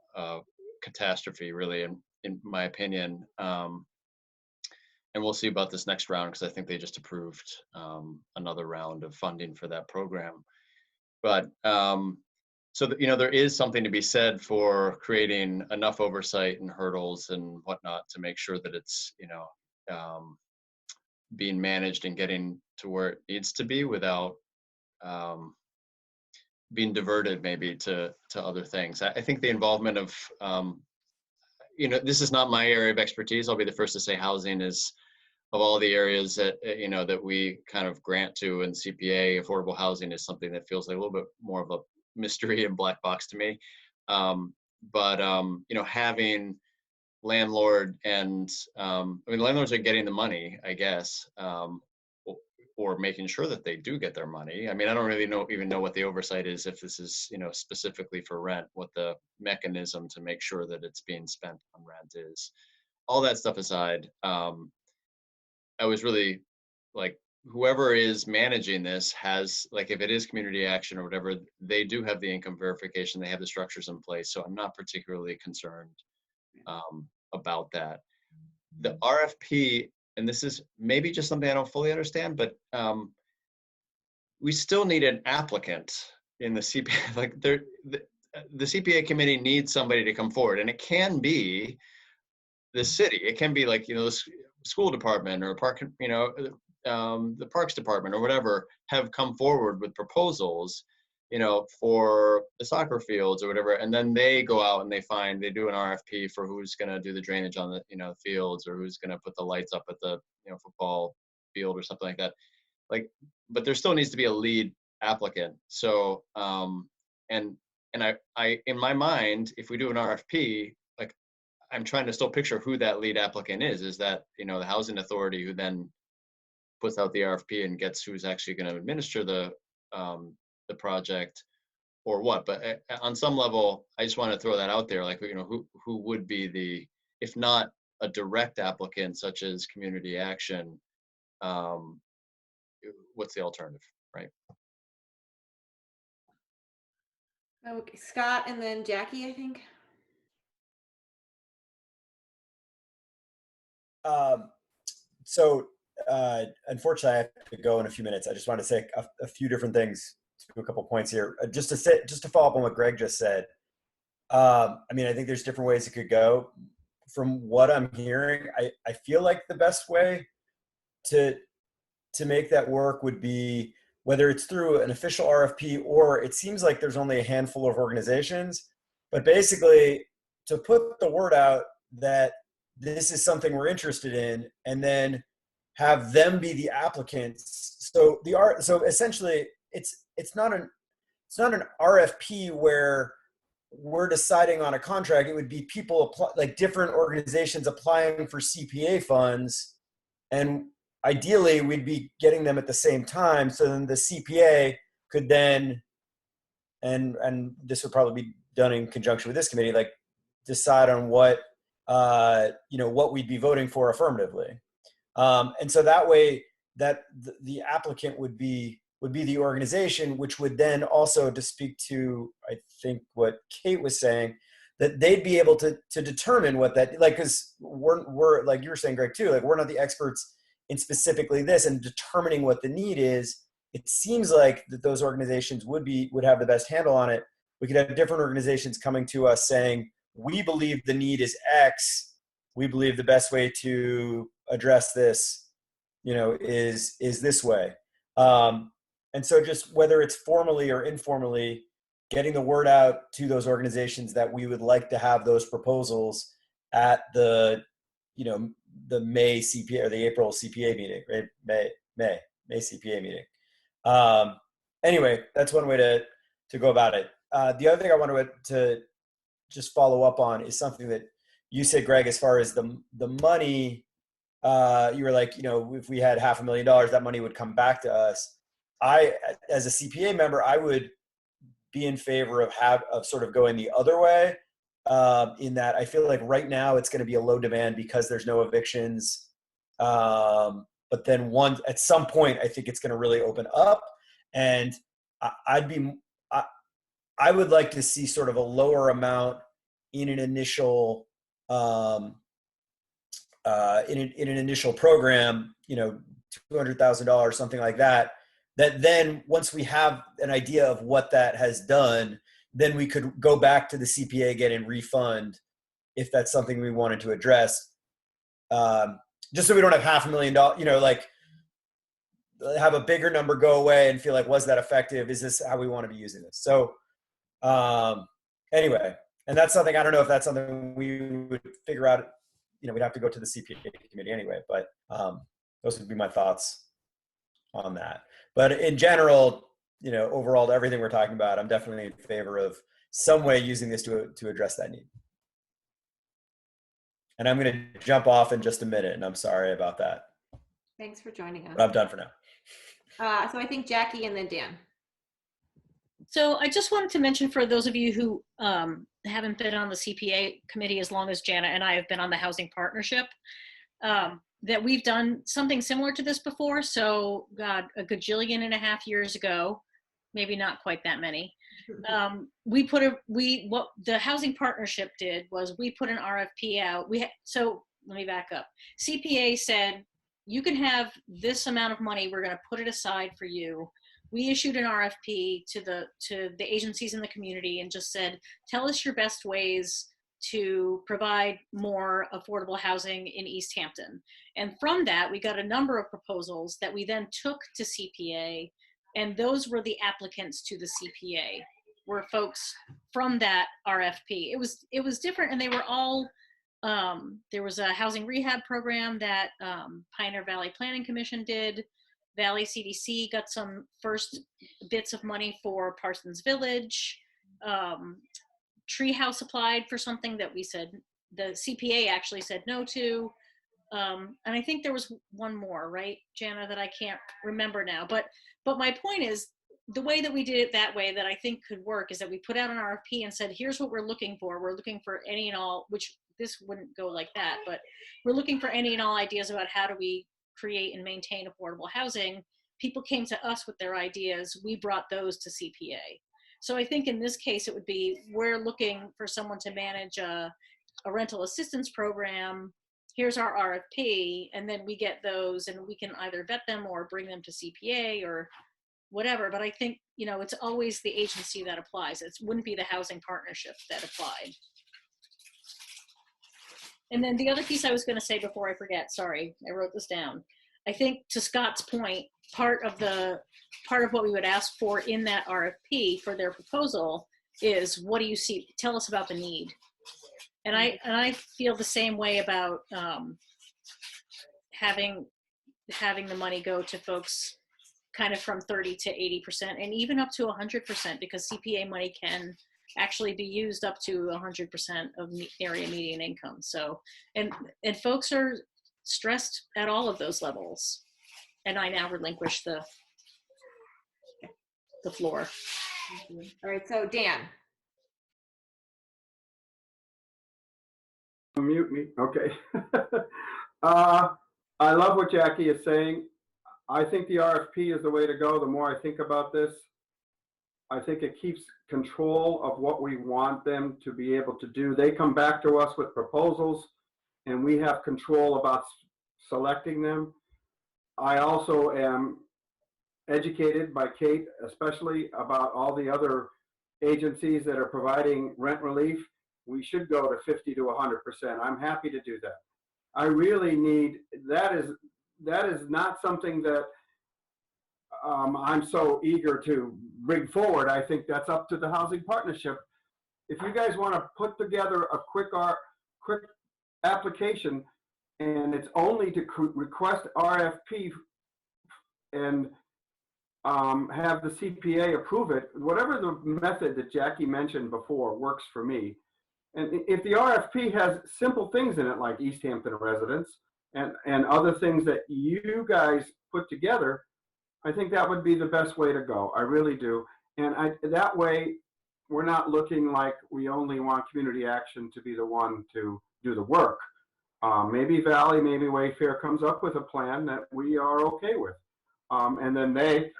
catastrophe, really, in my opinion. And we'll see about this next round, because I think they just approved another round of funding for that program. But so that, there is something to be said for creating enough oversight and hurdles and whatnot to make sure that it's, being managed and getting to where it needs to be without being diverted maybe to other things. I think the involvement of, this is not my area of expertise. I'll be the first to say housing is, of all the areas that, that we kind of grant to, and CPA, affordable housing is something that feels like a little bit more of a mystery and black box to me. But having landlord and, landlords are getting the money, I guess, or making sure that they do get their money. I don't really even know what the oversight is, if this is, specifically for rent, what the mechanism to make sure that it's being spent on rent is. All that stuff aside, I was really like, whoever is managing this has, like, if it is community action or whatever, they do have the income verification, they have the structures in place. So I'm not particularly concerned about that. The RFP, and this is maybe just something I don't fully understand, but we still need an applicant in the CPA. Like, the CPA committee needs somebody to come forward, and it can be the city. It can be like, the school department or park, the parks department or whatever, have come forward with proposals, for the soccer fields or whatever. And then they go out and they do an RFP for who's going to do the drainage on the, fields, or who's going to put the lights up at the, football field or something like that. Like, but there still needs to be a lead applicant. So, and I, in my mind, if we do an RFP, like, I'm trying to still picture who that lead applicant is. Is that, the housing authority who then puts out the RFP and gets who's actually going to administer the project, or what? But on some level, I just want to throw that out there. Like, who would be the, if not a direct applicant such as community action, what's the alternative, right? Okay, Scott, and then Jackie, I think. Unfortunately, I have to go in a few minutes. I just want to say a few different things, to a couple points here. Just to follow up on what Greg just said. I think there's different ways it could go. From what I'm hearing, I feel like the best way to make that work would be, whether it's through an official RFP, or it seems like there's only a handful of organizations, but basically to put the word out that this is something we're interested in, and then have them be the applicants. So essentially it's not an RFP where we're deciding on a contract, it would be people like different organizations applying for CPA funds, and ideally we'd be getting them at the same time. So then the CPA could then, and this would probably be done in conjunction with this committee, like decide on what what we'd be voting for affirmatively. And so that way, that the applicant would be the organization, which would then also, to speak to, I think, what Kate was saying, that they'd be able to determine what that, like, because we're like you were saying, Greg, too, like we're not the experts in specifically this, and determining what the need is. It seems like that those organizations would have the best handle on it. We could have different organizations coming to us saying, we believe the need is X. We believe the best way to address this, is this way. And so just whether it's formally or informally, getting the word out to those organizations that we would like to have those proposals at the, the May CPA or the April CPA meeting, right? May CPA meeting. Anyway, that's one way to go about it. The other thing I wanted to just follow up on is something that you said, Greg, as far as the money. You were like, if we had $500,000, that money would come back to us. As a CPA member, I would be in favor of sort of going the other way. In that I feel like right now it's going to be a low demand because there's no evictions. But then at some point, I think it's going to really open up, and I would like to see sort of a lower amount in an initial in an initial program, $200,000, something like that. That then once we have an idea of what that has done, then we could go back to the CPA again and refund if that's something we wanted to address. Just so we don't have $500,000, like have a bigger number go away and feel like, was that effective? Is this how we want to be using this? So anyway, and that's something, I don't know if that's something we would figure out. We'd have to go to the CPA committee anyway, but those would be my thoughts on that. But in general, overall, to everything we're talking about, I'm definitely in favor of some way using this to address that need. And I'm going to jump off in just a minute, and I'm sorry about that. Thanks for joining us. But I'm done for now. So I think Jackie and then Dan. So I just wanted to mention, for those of you who haven't been on the CPA committee as long as Jana and I have been on the housing partnership, that we've done something similar to this before. So God, a gajillion and a half years ago, maybe not quite that many, what the housing partnership did was we put an RFP out. So let me back up. CPA said, you can have this amount of money. We're going to put it aside for you. We issued an RFP to the agencies in the community and just said, tell us your best ways to provide more affordable housing in Easthampton. And from that, we got a number of proposals that we then took to CPA, and those were the applicants to the CPA, were folks from that RFP. It was different, and they were all, there was a housing rehab program that Pioneer Valley Planning Commission did. Valley CDC got some first bits of money for Parsons Village. Treehouse applied for something that we said, the CPA actually said no to. And I think there was one more, right, Jana, that I can't remember now. But my point is, the way that we did it that way that I think could work is that we put out an RFP and said, here's what we're looking for. We're looking for any and all, which this wouldn't go like that, but we're looking for any and all ideas about how do we create and maintain affordable housing. People came to us with their ideas. We brought those to CPA. So I think in this case, it would be, we're looking for someone to manage a rental assistance program. Here's our RFP, and then we get those and we can either vet them or bring them to CPA or whatever. But I think, it's always the agency that applies. It wouldn't be the housing partnership that applied. And then the other piece I was going to say before I forget, sorry, I wrote this down. I think to Scott's point, part of what we would ask for in that RFP for their proposal is, what do you see? Tell us about the need. And I feel the same way about having the money go to folks kind of from 30 to 80% and even up to 100%, because CPA money can actually be used up to 100% of area median income. So, and folks are stressed at all of those levels. And I now relinquish the floor. All right, so Dan. Mute me. Okay. I love what Jackie is saying. I think the RFP is the way to go. The more I think about this, I think it keeps control of what we want them to be able to do. They come back to us with proposals and we have control about selecting them. I also am educated by Kate, especially about all the other agencies that are providing rent relief. We should go to 50 to 100%. I'm happy to do that. I really need, that is not something that I'm so eager to bring forward. I think that's up to the housing partnership. If you guys want to put together a quick application and it's only to request RFP and have the CPA approve it, whatever the method that Jackie mentioned before works for me. And if the RFP has simple things in it like Easthampton residents and other things that you guys put together, I think that would be the best way to go. I really do. And that way, we're not looking like we only want community action to be the one to do the work. Maybe Valley, maybe Wayfair comes up with a plan that we are okay with. And then they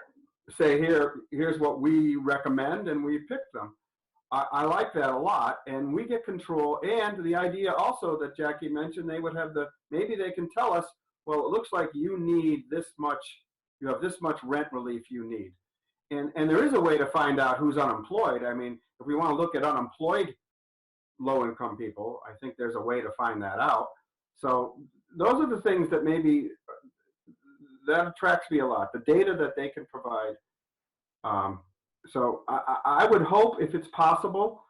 say, here's what we recommend, and we pick them. I like that a lot, and we get control. And the idea also that Jackie mentioned, they would have maybe they can tell us, well, it looks like you need this much, you have this much rent relief you need. And there is a way to find out who's unemployed. I mean, if we want to look at unemployed low-income people, I think there's a way to find that out. So those are the things that maybe, that attracts me a lot, the data that they can provide. So I would hope, if it's possible,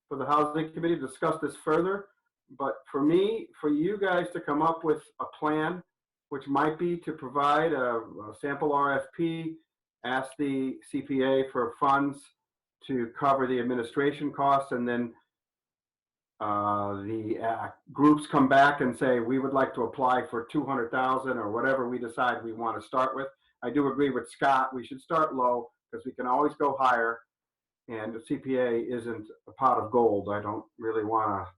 for the housing committee to discuss this further. But for me, for you guys to come up with a plan, which might be to provide a sample RFP, ask the CPA for funds to cover the administration costs, and then the groups come back and say, we would like to apply for 200,000 or whatever we decide we want to start with. I do agree with Scott. We should start low because we can always go higher. And the CPA isn't a pot of gold. I don't really want to,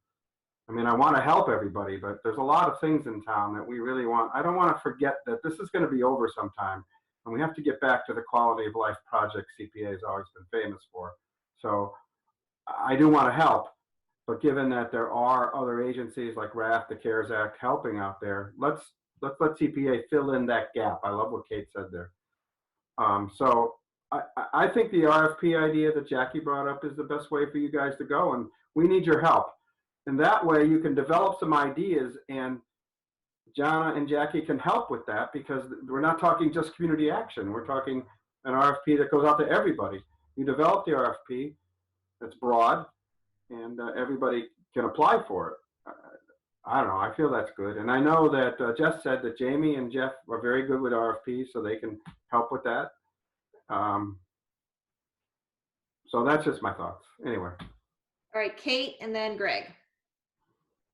I mean, I want to help everybody, but there's a lot of things in town that we really want. I don't want to forget that this is going to be over sometime. And we have to get back to the quality of life project CPA has always been famous for. So I do want to help. But given that there are other agencies like RAF, the CARES Act, helping out there, let's let CPA fill in that gap. I love what Kate said there. So I think the RFP idea that Jackie brought up is the best way for you guys to go, and we need your help. And that way you can develop some ideas, and Jana and Jackie can help with that, because we're not talking just community action. We're talking an RFP that goes out to everybody. You develop the RFP that's broad, and everybody can apply for it. I don't know, I feel that's good. And I know that Jess said that Jamie and Jeff are very good with RFPs, so they can help with that. So that's just my thoughts. Anyway. All right, Kate, and then Greg.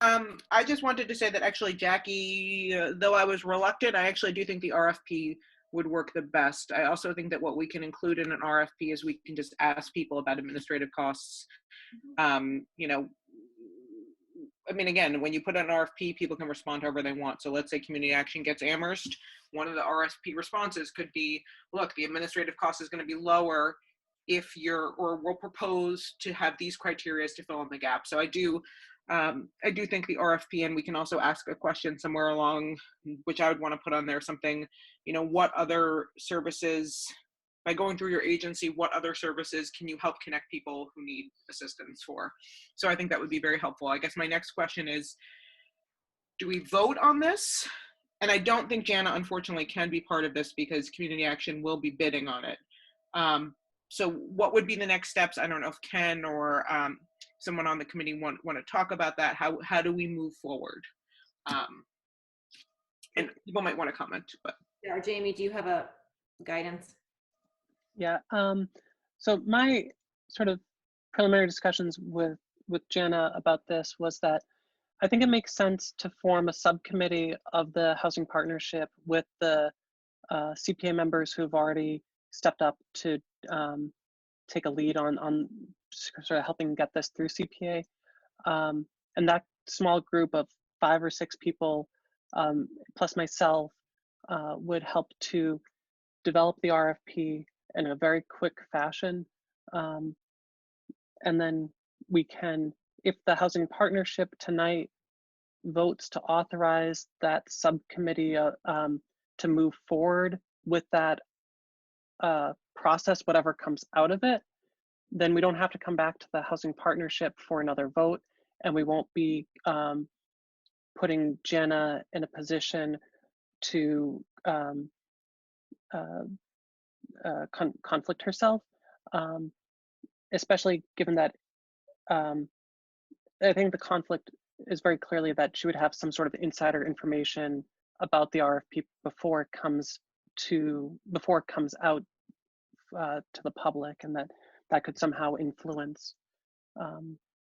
I just wanted to say that actually, Jackie, though I was reluctant, I actually do think the RFP would work the best. I also think that what we can include in an RFP is we can just ask people about administrative costs. You know, I mean, again, when you put an RFP, people can respond however they want. So let's say community action gets Amherst. One of the RFP responses could be, look, the administrative cost is going to be lower if you're, or we'll propose to have these criteria to fill in the gap. So I do think the RFP, and we can also ask a question somewhere along, which I would want to put on there, something, you know, what other services, by going through your agency, what other services can you help connect people who need assistance for? So I think that would be very helpful. I guess my next question is, do we vote on this? And I don't think Jana, unfortunately, can be part of this because community action will be bidding on it. So what would be the next steps? I don't know if Ken or someone on the committee want to talk about that. How do we move forward? And people might want to comment, but. Yeah, Jamie, do you have a guidance? Yeah, so my sort of preliminary discussions with Jana about this was that I think it makes sense to form a subcommittee of the housing partnership with the CPA members who've already stepped up to take a lead on sort of helping get this through CPA. And that small group of 5 or 6 people, plus myself, would help to develop the RFP in a very quick fashion. And then we can, if the housing partnership tonight votes to authorize that subcommittee to move forward with that process, whatever comes out of it, then we don't have to come back to the housing partnership for another vote, and we won't be putting Jenna in a position to conflict herself, especially given that I think the conflict is very clearly that she would have some sort of insider information about the RFP before it comes out to the public, and that could somehow influence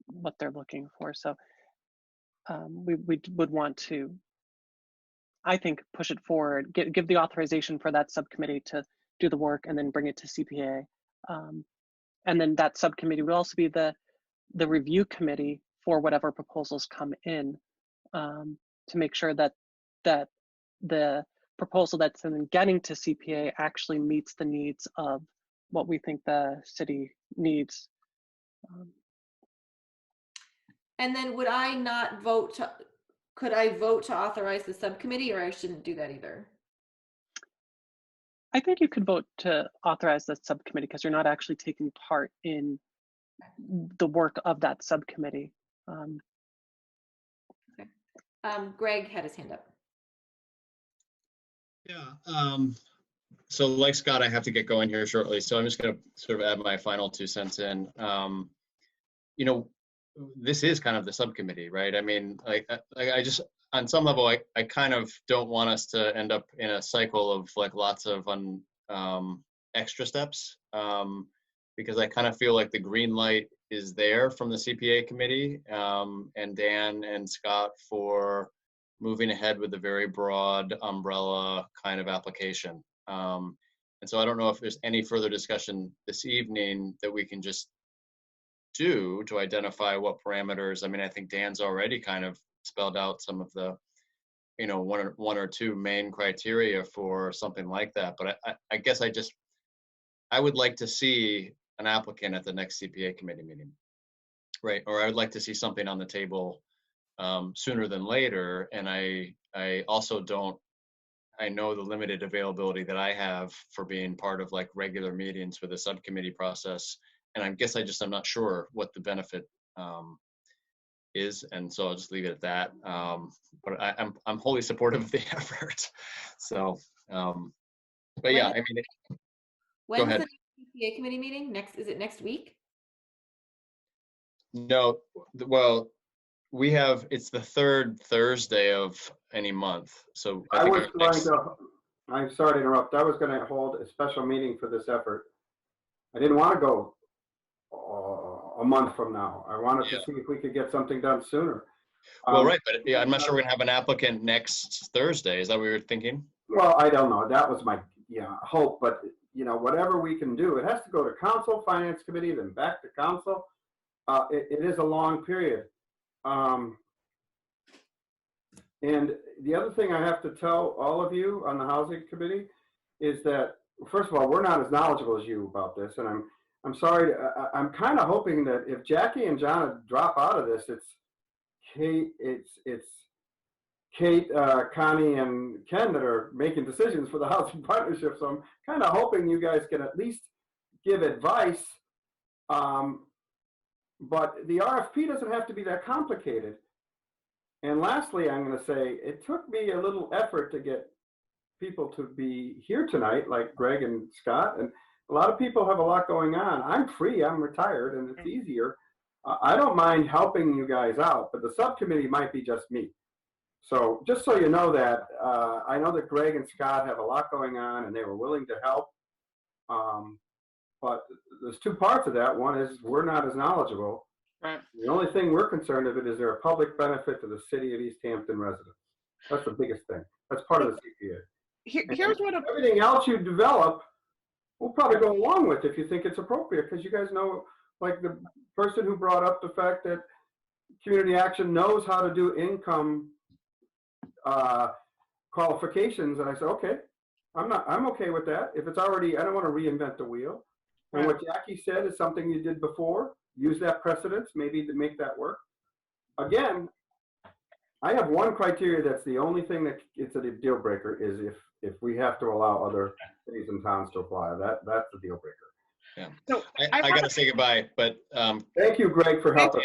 what they're looking for. So we would want to, I think, push it forward, give the authorization for that subcommittee to do the work and then bring it to CPA. And then that subcommittee would also be the review committee for whatever proposals come in, to make sure that the proposal that's then getting to CPA actually meets the needs of what we think the city needs. And then would I not vote to, could I vote to authorize the subcommittee, or I shouldn't do that either? I think you could vote to authorize the subcommittee because you're not actually taking part in the work of that subcommittee. Okay. Greg had his hand up. Yeah. So like Scott, I have to get going here shortly. So I'm just going to sort of add my final 2 cents in. You know, this is kind of the subcommittee, right? I mean, I just, on some level, I kind of don't want us to end up in a cycle of like lots of extra steps, because I kind of feel like the green light is there from the CPA committee, and Dan and Scott for moving ahead with a very broad umbrella kind of application. And so I don't know if there's any further discussion this evening that we can just do to identify what parameters. I mean, I think Dan's already kind of spelled out some of the, you know, one or two main criteria for something like that. But I guess I would like to see an applicant at the next CPA committee meeting, right? Or I would like to see something on the table sooner than later. And I also don't, I know the limited availability that I have for being part of like regular meetings with a subcommittee process. And I guess I'm not sure what the benefit is. And so I'll just leave it at that. But I'm wholly supportive of the effort. So, but yeah, I mean, when's go ahead. the CPA committee meeting? Is it next week? No, well, it's the 3rd Thursday of any month. So I'm sorry to interrupt. I was going to hold a special meeting for this effort. I didn't want to go a month from now. I wanted to see if we could get something done sooner. Well, right, but yeah, I'm not sure we're going to have an applicant next Thursday. Is that what you were thinking? Well, I don't know. That was my hope, but you know, whatever we can do, it has to go to council, finance committee, then back to council. It is a long period. And the other thing I have to tell all of you on the housing committee is that, first of all, we're not as knowledgeable as you about this, and I'm sorry. I'm kind of hoping that if Jackie and John drop out of this, it's Kate, Connie, and Ken that are making decisions for the housing partnership. So I'm kind of hoping you guys can at least give advice. But the RFP doesn't have to be that complicated. And lastly, I'm going to say it took me a little effort to get people to be here tonight, like Greg and Scott. And a lot of people have a lot going on. I'm free, I'm retired, and it's easier. I don't mind helping you guys out, but the subcommittee might be just me. So just so you know that, I know that Greg and Scott have a lot going on and they were willing to help. But there's two parts of that. One is we're not as knowledgeable. Right. The only thing we're concerned of it is there a public benefit to the city of Easthampton residents. That's the biggest thing. That's part of the CPA. Here's what Everything else you develop, we'll probably go along with if you think it's appropriate, because you guys know, like the person who brought up the fact that Community Action knows how to do income qualifications, and I said, okay, I'm okay with that. If it's already, I don't want to reinvent the wheel. And what Jackie said is something you did before. Use that precedence, maybe to make that work. Again, I have one criteria that's the only thing that it's a deal breaker is if we have to allow other cities and towns to apply. That's the deal breaker. Yeah. So I got to say goodbye, but thank you, Greg, for helping.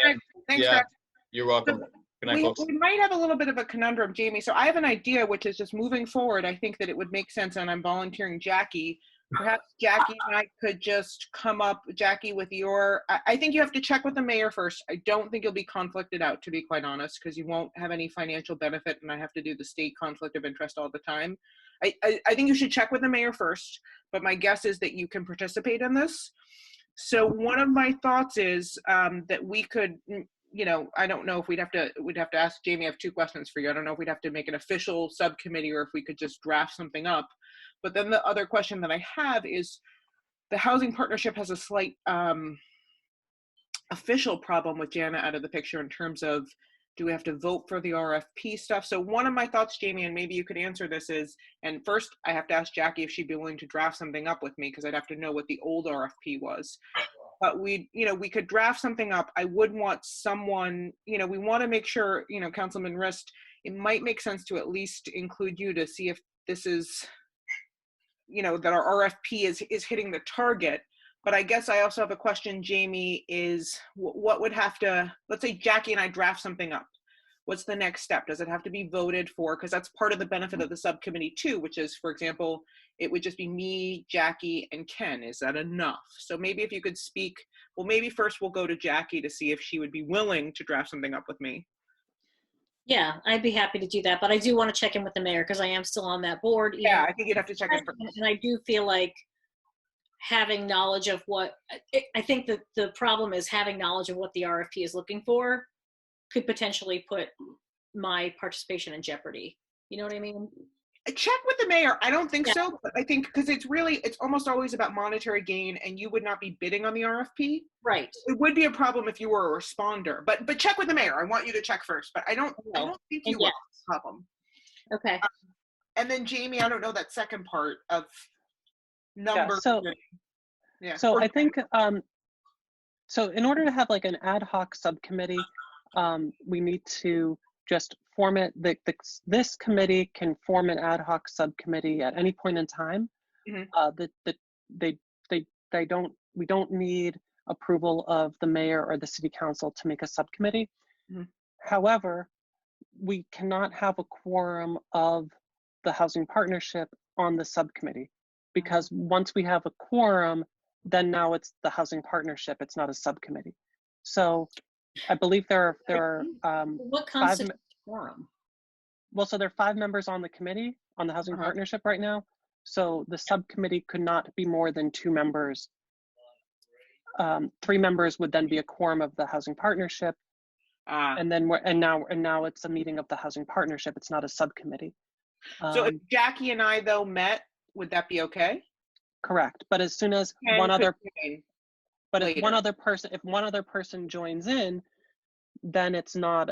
Thanks, yeah, Greg. you're welcome. Good night, folks. We might have a little bit of a conundrum, Jamie. So I have an idea, which is just moving forward. I think that it would make sense, and I'm volunteering Jackie. Perhaps Jackie and I could just come up, Jackie, with your, I think you have to check with the mayor first. I don't think you'll be conflicted out, to be quite honest, because you won't have any financial benefit, and I have to do the state conflict of interest all the time. I think you should check with the mayor first, but my guess is that you can participate in this. So one of my thoughts is that we could, you know, I don't know if we'd have to ask Jamie. I have two questions for you. I don't know if we'd have to make an official subcommittee or if we could just draft something up. But then the other question that I have is the housing partnership has a slight official problem with Jana out of the picture in terms of, do we have to vote for the RFP stuff? So one of my thoughts, Jamie, and maybe you could answer this is, and first I have to ask Jackie if she'd be willing to draft something up with me, because I'd have to know what the old RFP was. But we could draft something up. I would want someone, we want to make sure, Councilman Rist, it might make sense to at least include you to see if this is, that our RFP is hitting the target. But I guess I also have a question, Jamie, is what would have to, let's say Jackie and I draft something up. What's the next step? Does it have to be voted for? Because that's part of the benefit of the subcommittee too, which is, for example, it would just be me, Jackie, and Ken. Is that enough? So maybe if you could speak, well, maybe first we'll go to Jackie to see if she would be willing to draft something up with me. Yeah, I'd be happy to do that, but I do want to check in with the mayor because I am still on that board. Yeah, I think you'd have to check in first. And I do feel like having knowledge of what, I think that the problem is having knowledge of what the RFP is looking for could potentially put my participation in jeopardy. You know what I mean? Check with the mayor. I don't think so, but I think because it's almost always about monetary gain, and you would not be bidding on the RFP. Right. It would be a problem if you were a responder, but check with the mayor. I want you to check first, but I don't think you will have a problem. Okay. And then Jamie, I don't know that second part of number. So I think, so in order to have like an ad hoc subcommittee, we need to just form it. This committee can form an ad hoc subcommittee at any point in time. Mm-hmm. We don't need approval of the mayor or the city council to make a subcommittee. Mm-hmm. However, we cannot have a quorum of the housing partnership on the subcommittee, because once we have a quorum, then now it's the housing partnership. It's not a subcommittee. So I believe there are what constitutes quorum? Well, so there are 5 members on the committee on the housing partnership right now. So the subcommittee could not be more than 2 members. 3 members would then be a quorum of the housing partnership. And now it's a meeting of the housing partnership. It's not a subcommittee. So if Jackie and I though met, would that be okay? Correct. But as soon as if one other person joins in, then it's not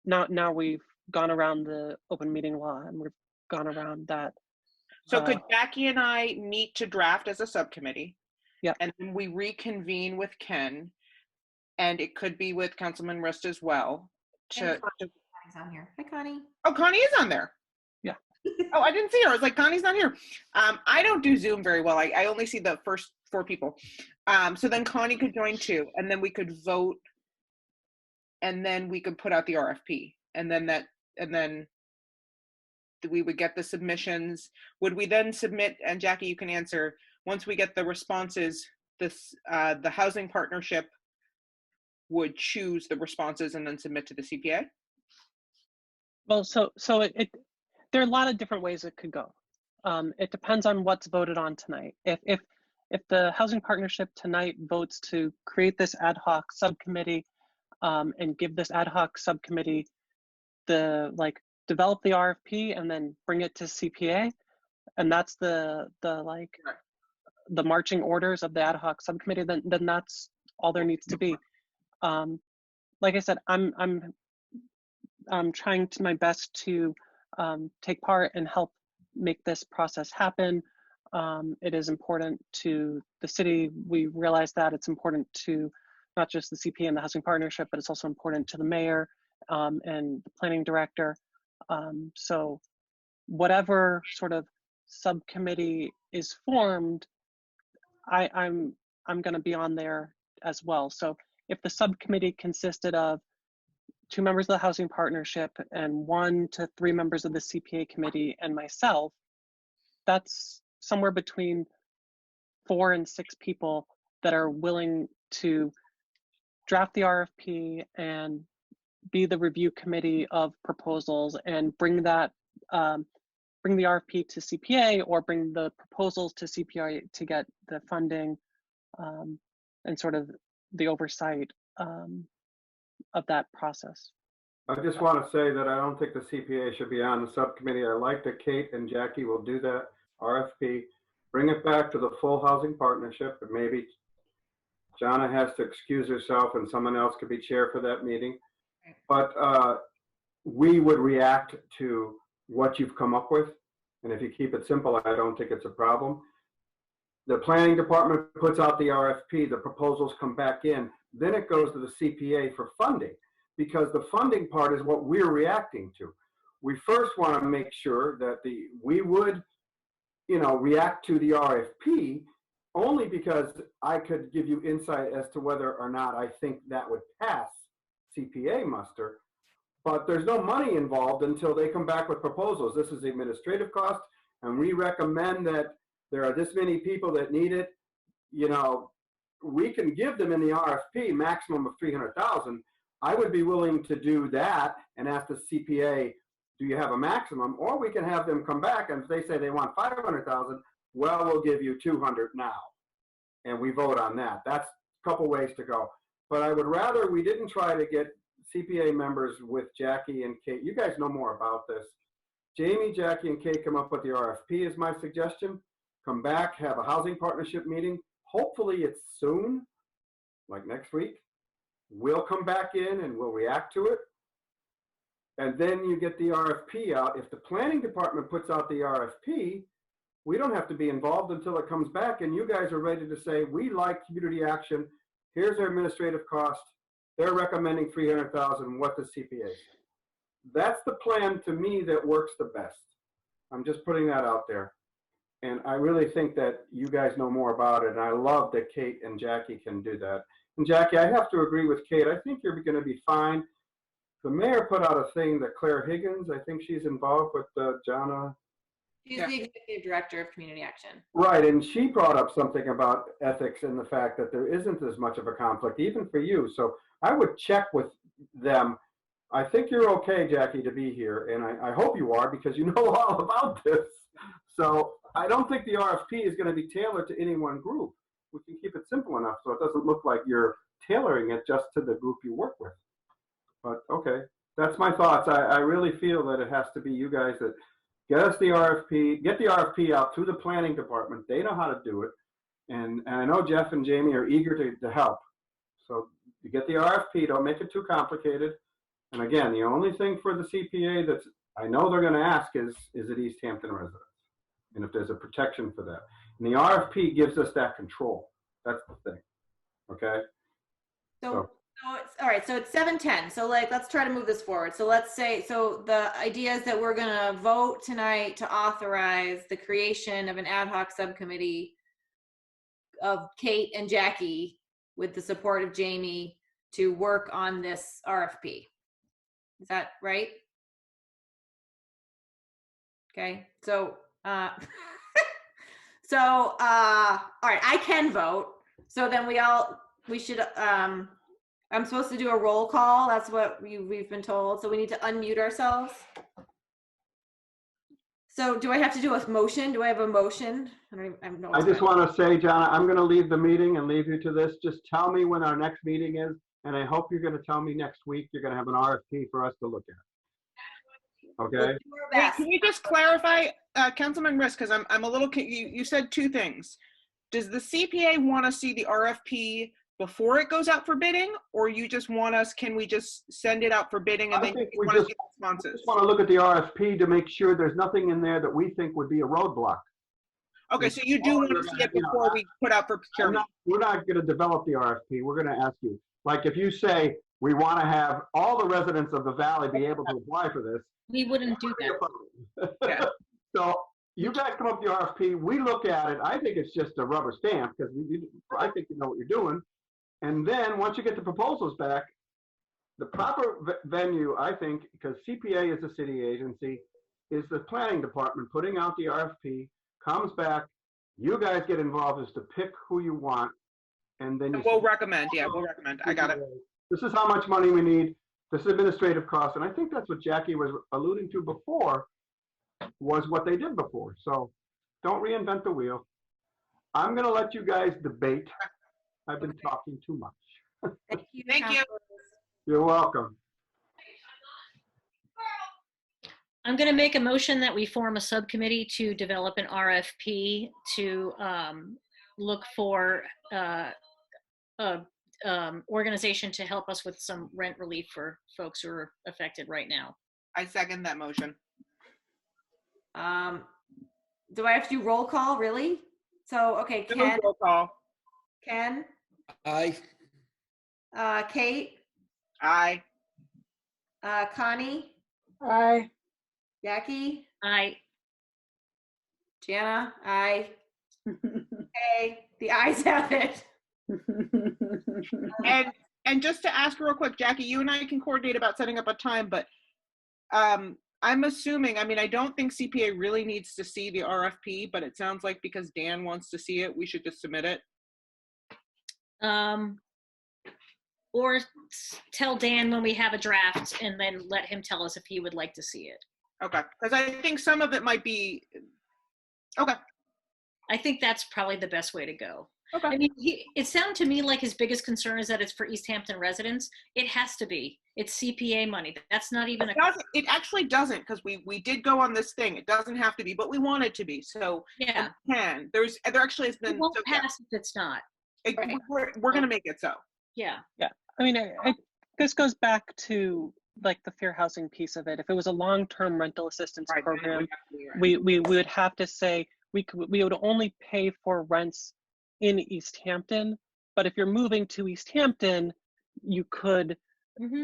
now we've gone around the open meeting law and we've gone around that. So could Jackie and I meet to draft as a subcommittee? Yeah. And then we reconvene with Ken, and it could be with Councilman Rist as well. Connie's on here. Hi, Connie. Oh, Connie is on there. Yeah. Oh, I didn't see her. I was like, Connie's not here. I don't do Zoom very well. I only see the first 4 people. So then Connie could join too, and then we could vote, and then we could put out the RFP, and then we would get the submissions. Would we then submit, and Jackie, you can answer, once we get the responses, the housing partnership would choose the responses and then submit to the CPA? Well, so there are a lot of different ways it could go. It depends on what's voted on tonight. If if the housing partnership tonight votes to create this ad hoc subcommittee and give this ad hoc subcommittee the develop the RFP and then bring it to CPA, and that's the marching orders of the ad hoc subcommittee, then that's all there needs to be. Like I said, I'm trying to my best to take part and help make this process happen. It is important to the city. We realize that it's important to not just the CPA and the housing partnership, but it's also important to the mayor and the planning director. So whatever sort of subcommittee is formed, I'm going to be on there as well. So if the subcommittee consisted of 2 members of the housing partnership and 1 to 3 members of the CPA committee and myself, that's somewhere between 4 and 6 people that are willing to draft the RFP and be the review committee of proposals and bring that bring the RFP to CPA or bring the proposals to CPA to get the funding and sort of the oversight of that process. I just want to say that I don't think the CPA should be on the subcommittee. I like that Kate and Jackie will do that RFP, bring it back to the full housing partnership, and maybe Jana has to excuse herself and someone else could be chair for that meeting. But we would react to what you've come up with. And if you keep it simple, I don't think it's a problem. The planning department puts out the RFP, the proposals come back in, then it goes to the CPA for funding, because the funding part is what we're reacting to. We first want to make sure that we would, react to the RFP only because I could give you insight as to whether or not I think that would pass CPA muster. But there's no money involved until they come back with proposals. This is the administrative cost, and we recommend that there are this many people that need it. We can give them in the RFP maximum of 300,000. I would be willing to do that and ask the CPA, do you have a maximum? Or we can have them come back, and if they say they want 500,000, well, we'll give you 200 now. And we vote on that. That's a couple ways to go. But I would rather we didn't try to get CPA members with Jackie and Kate. You guys know more about this. Jamie, Jackie, and Kate come up with the RFP is my suggestion. Come back, have a housing partnership meeting. Hopefully it's soon, like next week. We'll come back in and we'll react to it. And then you get the RFP out. If the planning department puts out the RFP, we don't have to be involved until it comes back and you guys are ready to say, we like community action. Here's their administrative cost. They're recommending 300,000. What does CPA say? That's the plan to me that works the best. I'm just putting that out there. And I really think that you guys know more about it. And I love that Kate and Jackie can do that. And Jackie, I have to agree with Kate. I think you're going to be fine. The mayor put out a thing that Claire Higgins, I think she's involved with Jana. She's the executive director of community action. Right, and she brought up something about ethics and the fact that there isn't as much of a conflict, even for you. So I would check with them. I think you're okay, Jackie, to be here, and I hope you are because you know all about this. So I don't think the RFP is going to be tailored to any one group. We can keep it simple enough so it doesn't look like you're tailoring it just to the group you work with. But okay, that's my thoughts. I really feel that it has to be you guys that get us the RFP, get the RFP out to the planning department. They know how to do it. And I know Jeff and Jamie are eager to help. So you get the RFP, don't make it too complicated. And again, the only thing for the CPA that's, I know they're gonna ask is it Easthampton residents? And if there's a protection for that. And the RFP gives us that control. That's the thing, okay? So it's, all right, so it's 7:10. So let's try to move this forward. So let's say, so the idea is that we're gonna vote tonight to authorize the creation of an ad hoc subcommittee of Kate and Jackie with the support of Jamie to work on this RFP. Is that right? Okay, so, all right, I can vote. So then we should, I'm supposed to do a roll call. That's what we've been told. So we need to unmute ourselves. So do I have to do a motion? Do I have a motion? I don't know. I just want to say, John, I'm going to leave the meeting and leave you to this. Just tell me when our next meeting is, and I hope you're going to tell me next week you're going to have an RFP for us to look at. Okay? Wait, can you just clarify, Councilman Risk, because I'm a little, you said two things. Does the CPA want to see the RFP before it goes out for bidding, or you just want us, can we just send it out for bidding and then you want to see the responses? Just want to look at the RFP to make sure there's nothing in there that we think would be a roadblock. Okay, so you do want to see it before we put out for procurement? We're not going to develop the RFP. We're going to ask you. Like if you say, we want to have all the residents of the valley be able to apply for this. We wouldn't do that. Yeah. So you guys come up with the RFP, we look at it. I think it's just a rubber stamp because I think you know what you're doing. And then once you get the proposals back, the proper venue, I think, because CPA is a city agency, is the planning department putting out the RFP, comes back, you guys get involved as to pick who you want, and then we'll recommend. Yeah, we'll recommend. I got it. This is how much money we need. This is administrative cost, and I think that's what Jackie was alluding to before, was what they did before. So don't reinvent the wheel. I'm going to let you guys debate. I've been talking too much. Thank you. You're welcome. I'm going to make a motion that we form a subcommittee to develop an RFP to look for organization to help us with some rent relief for folks who are affected right now. I second that motion. Do I have to do roll call, really? So, okay, Ken. Roll call. Ken. Aye. Kate. Aye. Connie. Aye. Jackie. Aye. Jana. Aye. Okay, the ayes have it. And just to ask real quick, Jackie, you and I can coordinate about setting up a time, but I'm assuming, I mean, I don't think CPA really needs to see the RFP, but it sounds like because Dan wants to see it, we should just submit it. Or tell Dan when we have a draft and then let him tell us if he would like to see it. Okay, because I think some of it might be, okay. I think that's probably the best way to go. Okay. I mean, it sounded to me like his biggest concern is that it's for Easthampton residents. It has to be. It's CPA money. That's not even it actually doesn't, because we did go on this thing. It doesn't have to be, but we want it to be. So yeah, it can. There actually has been. It won't pass if it's not. Right. We're gonna make it so. Yeah. Yeah. I mean, this goes back to like the fair housing piece of it. If it was a long-term rental assistance program, we would have to say we would only pay for rents in Easthampton, but if you're moving to Easthampton, you could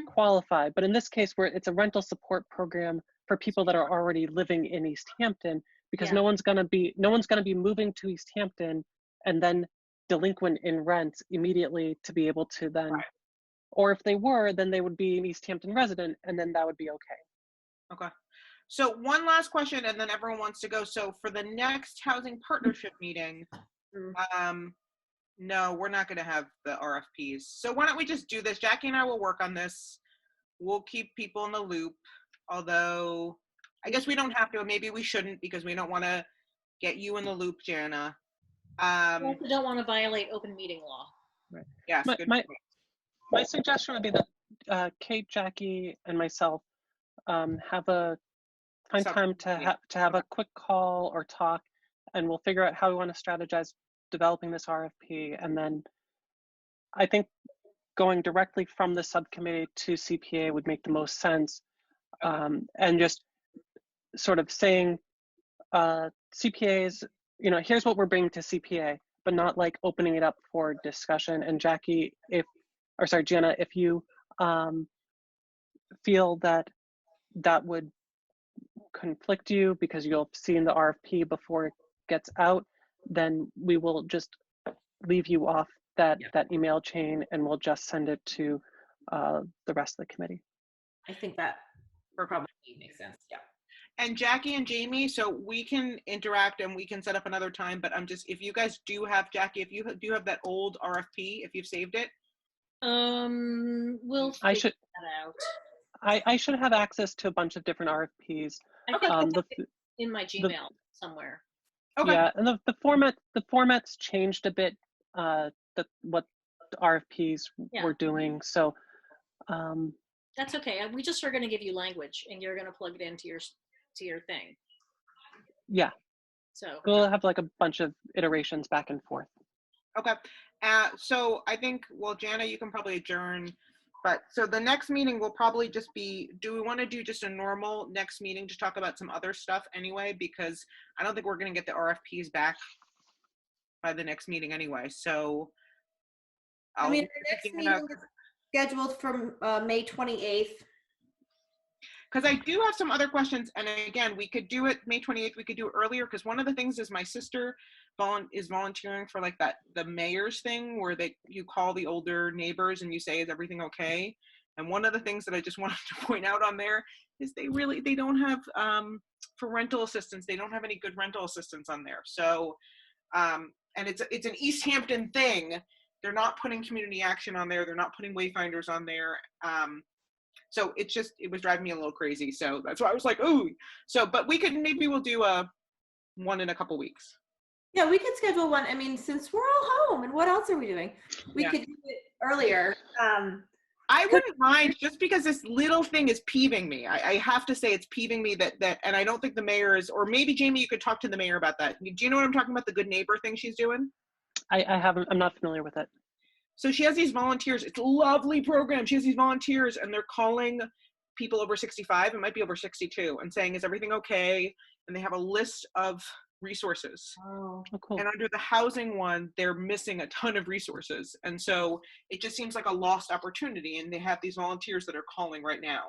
qualify. But in this case, where it's a rental support program for people that are already living in Easthampton, because no one's gonna be moving to Easthampton and then delinquent in rents immediately to be able to then, or if they were, then they would be an Easthampton resident, and then that would be okay. Okay. So one last question, and then everyone wants to go. So for the next housing partnership meeting, no, we're not going to have the RFPs. So why don't we just do this? Jackie and I will work on this. We'll keep people in the loop. Although I guess we don't have to, maybe we shouldn't, because we don't want to get you in the loop, Jana. We also don't want to violate open meeting law. Right. Yes. My suggestion would be that Kate, Jackie, and myself find time to have a quick call or talk, and we'll figure out how we want to strategize developing this RFP. And then I think going directly from the subcommittee to CPA would make the most sense. And just sort of saying CPAs, here's what we're bringing to CPA, but not like opening it up for discussion. And Jackie, Jana, if you feel that that would conflict you because you'll have seen the RFP before it gets out, then we will just leave you off that email chain, and we'll just send it to the rest of the committee. I think that probably makes sense. Yeah. And Jackie and Jamie, so we can interact and we can set up another time, but if you guys do have, Jackie, if you do have that old RFP, if you've saved it. We'll figure that out. I should have access to a bunch of different RFPs. Okay. in my Gmail somewhere. Okay. Yeah, and the format's changed a bit. What the RFPs Yeah. were doing. So That's okay. We just are going to give you language, and you're going to plug it into your thing. yeah, So we'll have like a bunch of iterations back and forth. Okay. So I think, well, Jana, you can probably adjourn. But so the next meeting will probably just be, do we want to do just a normal next meeting to talk about some other stuff anyway? Because I don't think we're going to get the RFPs back by the next meeting anyway. So I mean, the next meeting is scheduled for May 28th. Because I do have some other questions. And again, we could do it May 28th. We could do it earlier. Because one of the things is my sister is volunteering for like the mayor's thing where you call the older neighbors and you say, is everything okay? And one of the things that I just wanted to point out on there is they don't have, for rental assistance, they don't have any good rental assistance on there. So, and it's an Easthampton thing. They're not putting community action on there. They're not putting wayfinders on there. So it was driving me a little crazy. So that's why I was like, ooh. So, but maybe we'll do one in a couple weeks. Yeah, we could schedule one. I mean, since we're all home and what else are we doing? We could do it earlier. I wouldn't mind, just because this little thing is peeving me. I have to say it's peeving me that, and I don't think the mayor is, or maybe Jamie, you could talk to the mayor about that. Do you know what I'm talking about? The good neighbor thing she's doing? I'm not familiar with it. So she has these volunteers. It's a lovely program. She has these volunteers and they're calling people over 65, it might be over 62, and saying, is everything okay? And they have a list of resources. Oh, cool. And under the housing one, they're missing a ton of resources. And so it just seems like a lost opportunity. And they have these volunteers that are calling right now.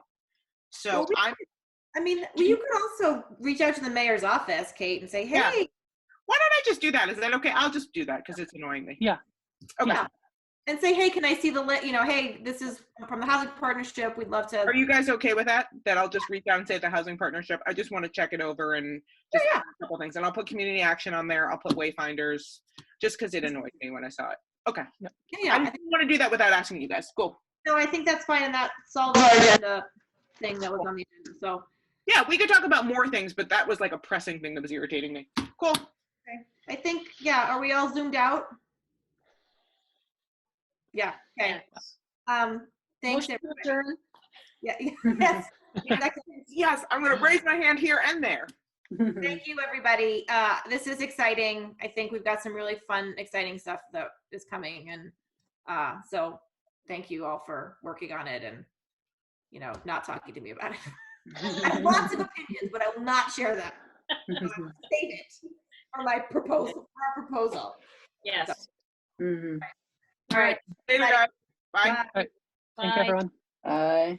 So well, you could also reach out to the mayor's office, Kate, and say, hey. Yeah. Why don't I just do that? Is that okay? I'll just do that because it's annoying me. Yeah. Okay. Yeah. And say, hey, can I see the list? Hey, this is from the housing partnership. We'd love to. Are you guys okay with that? That I'll just reach out and say the housing partnership. I just want to check it over and just a couple things. And I'll put community action on there. I'll put wayfinders just because it annoyed me when I saw it. Okay. Yeah. I didn't want to do that without asking you guys. Cool. No, I think that's fine. And that's all the agenda thing that was on the agenda. So. Yeah, we could talk about more things, but that was like a pressing thing that was irritating me. Cool. Okay. I think, are we all zoomed out? Yeah. Okay. yes. Thanks, Motion to everybody. adjourn. Yeah. Yes. Yes, I'm going to raise my hand here and there. Thank you, everybody. This is exciting. I think we've got some really fun, exciting stuff that is coming. And so thank you all for working on it and, not talking to me about it. I have lots of opinions, but I will not share them. I will save it for my proposal. Yes. So, all right. Later, guys. Bye. Thank you, everyone. Bye.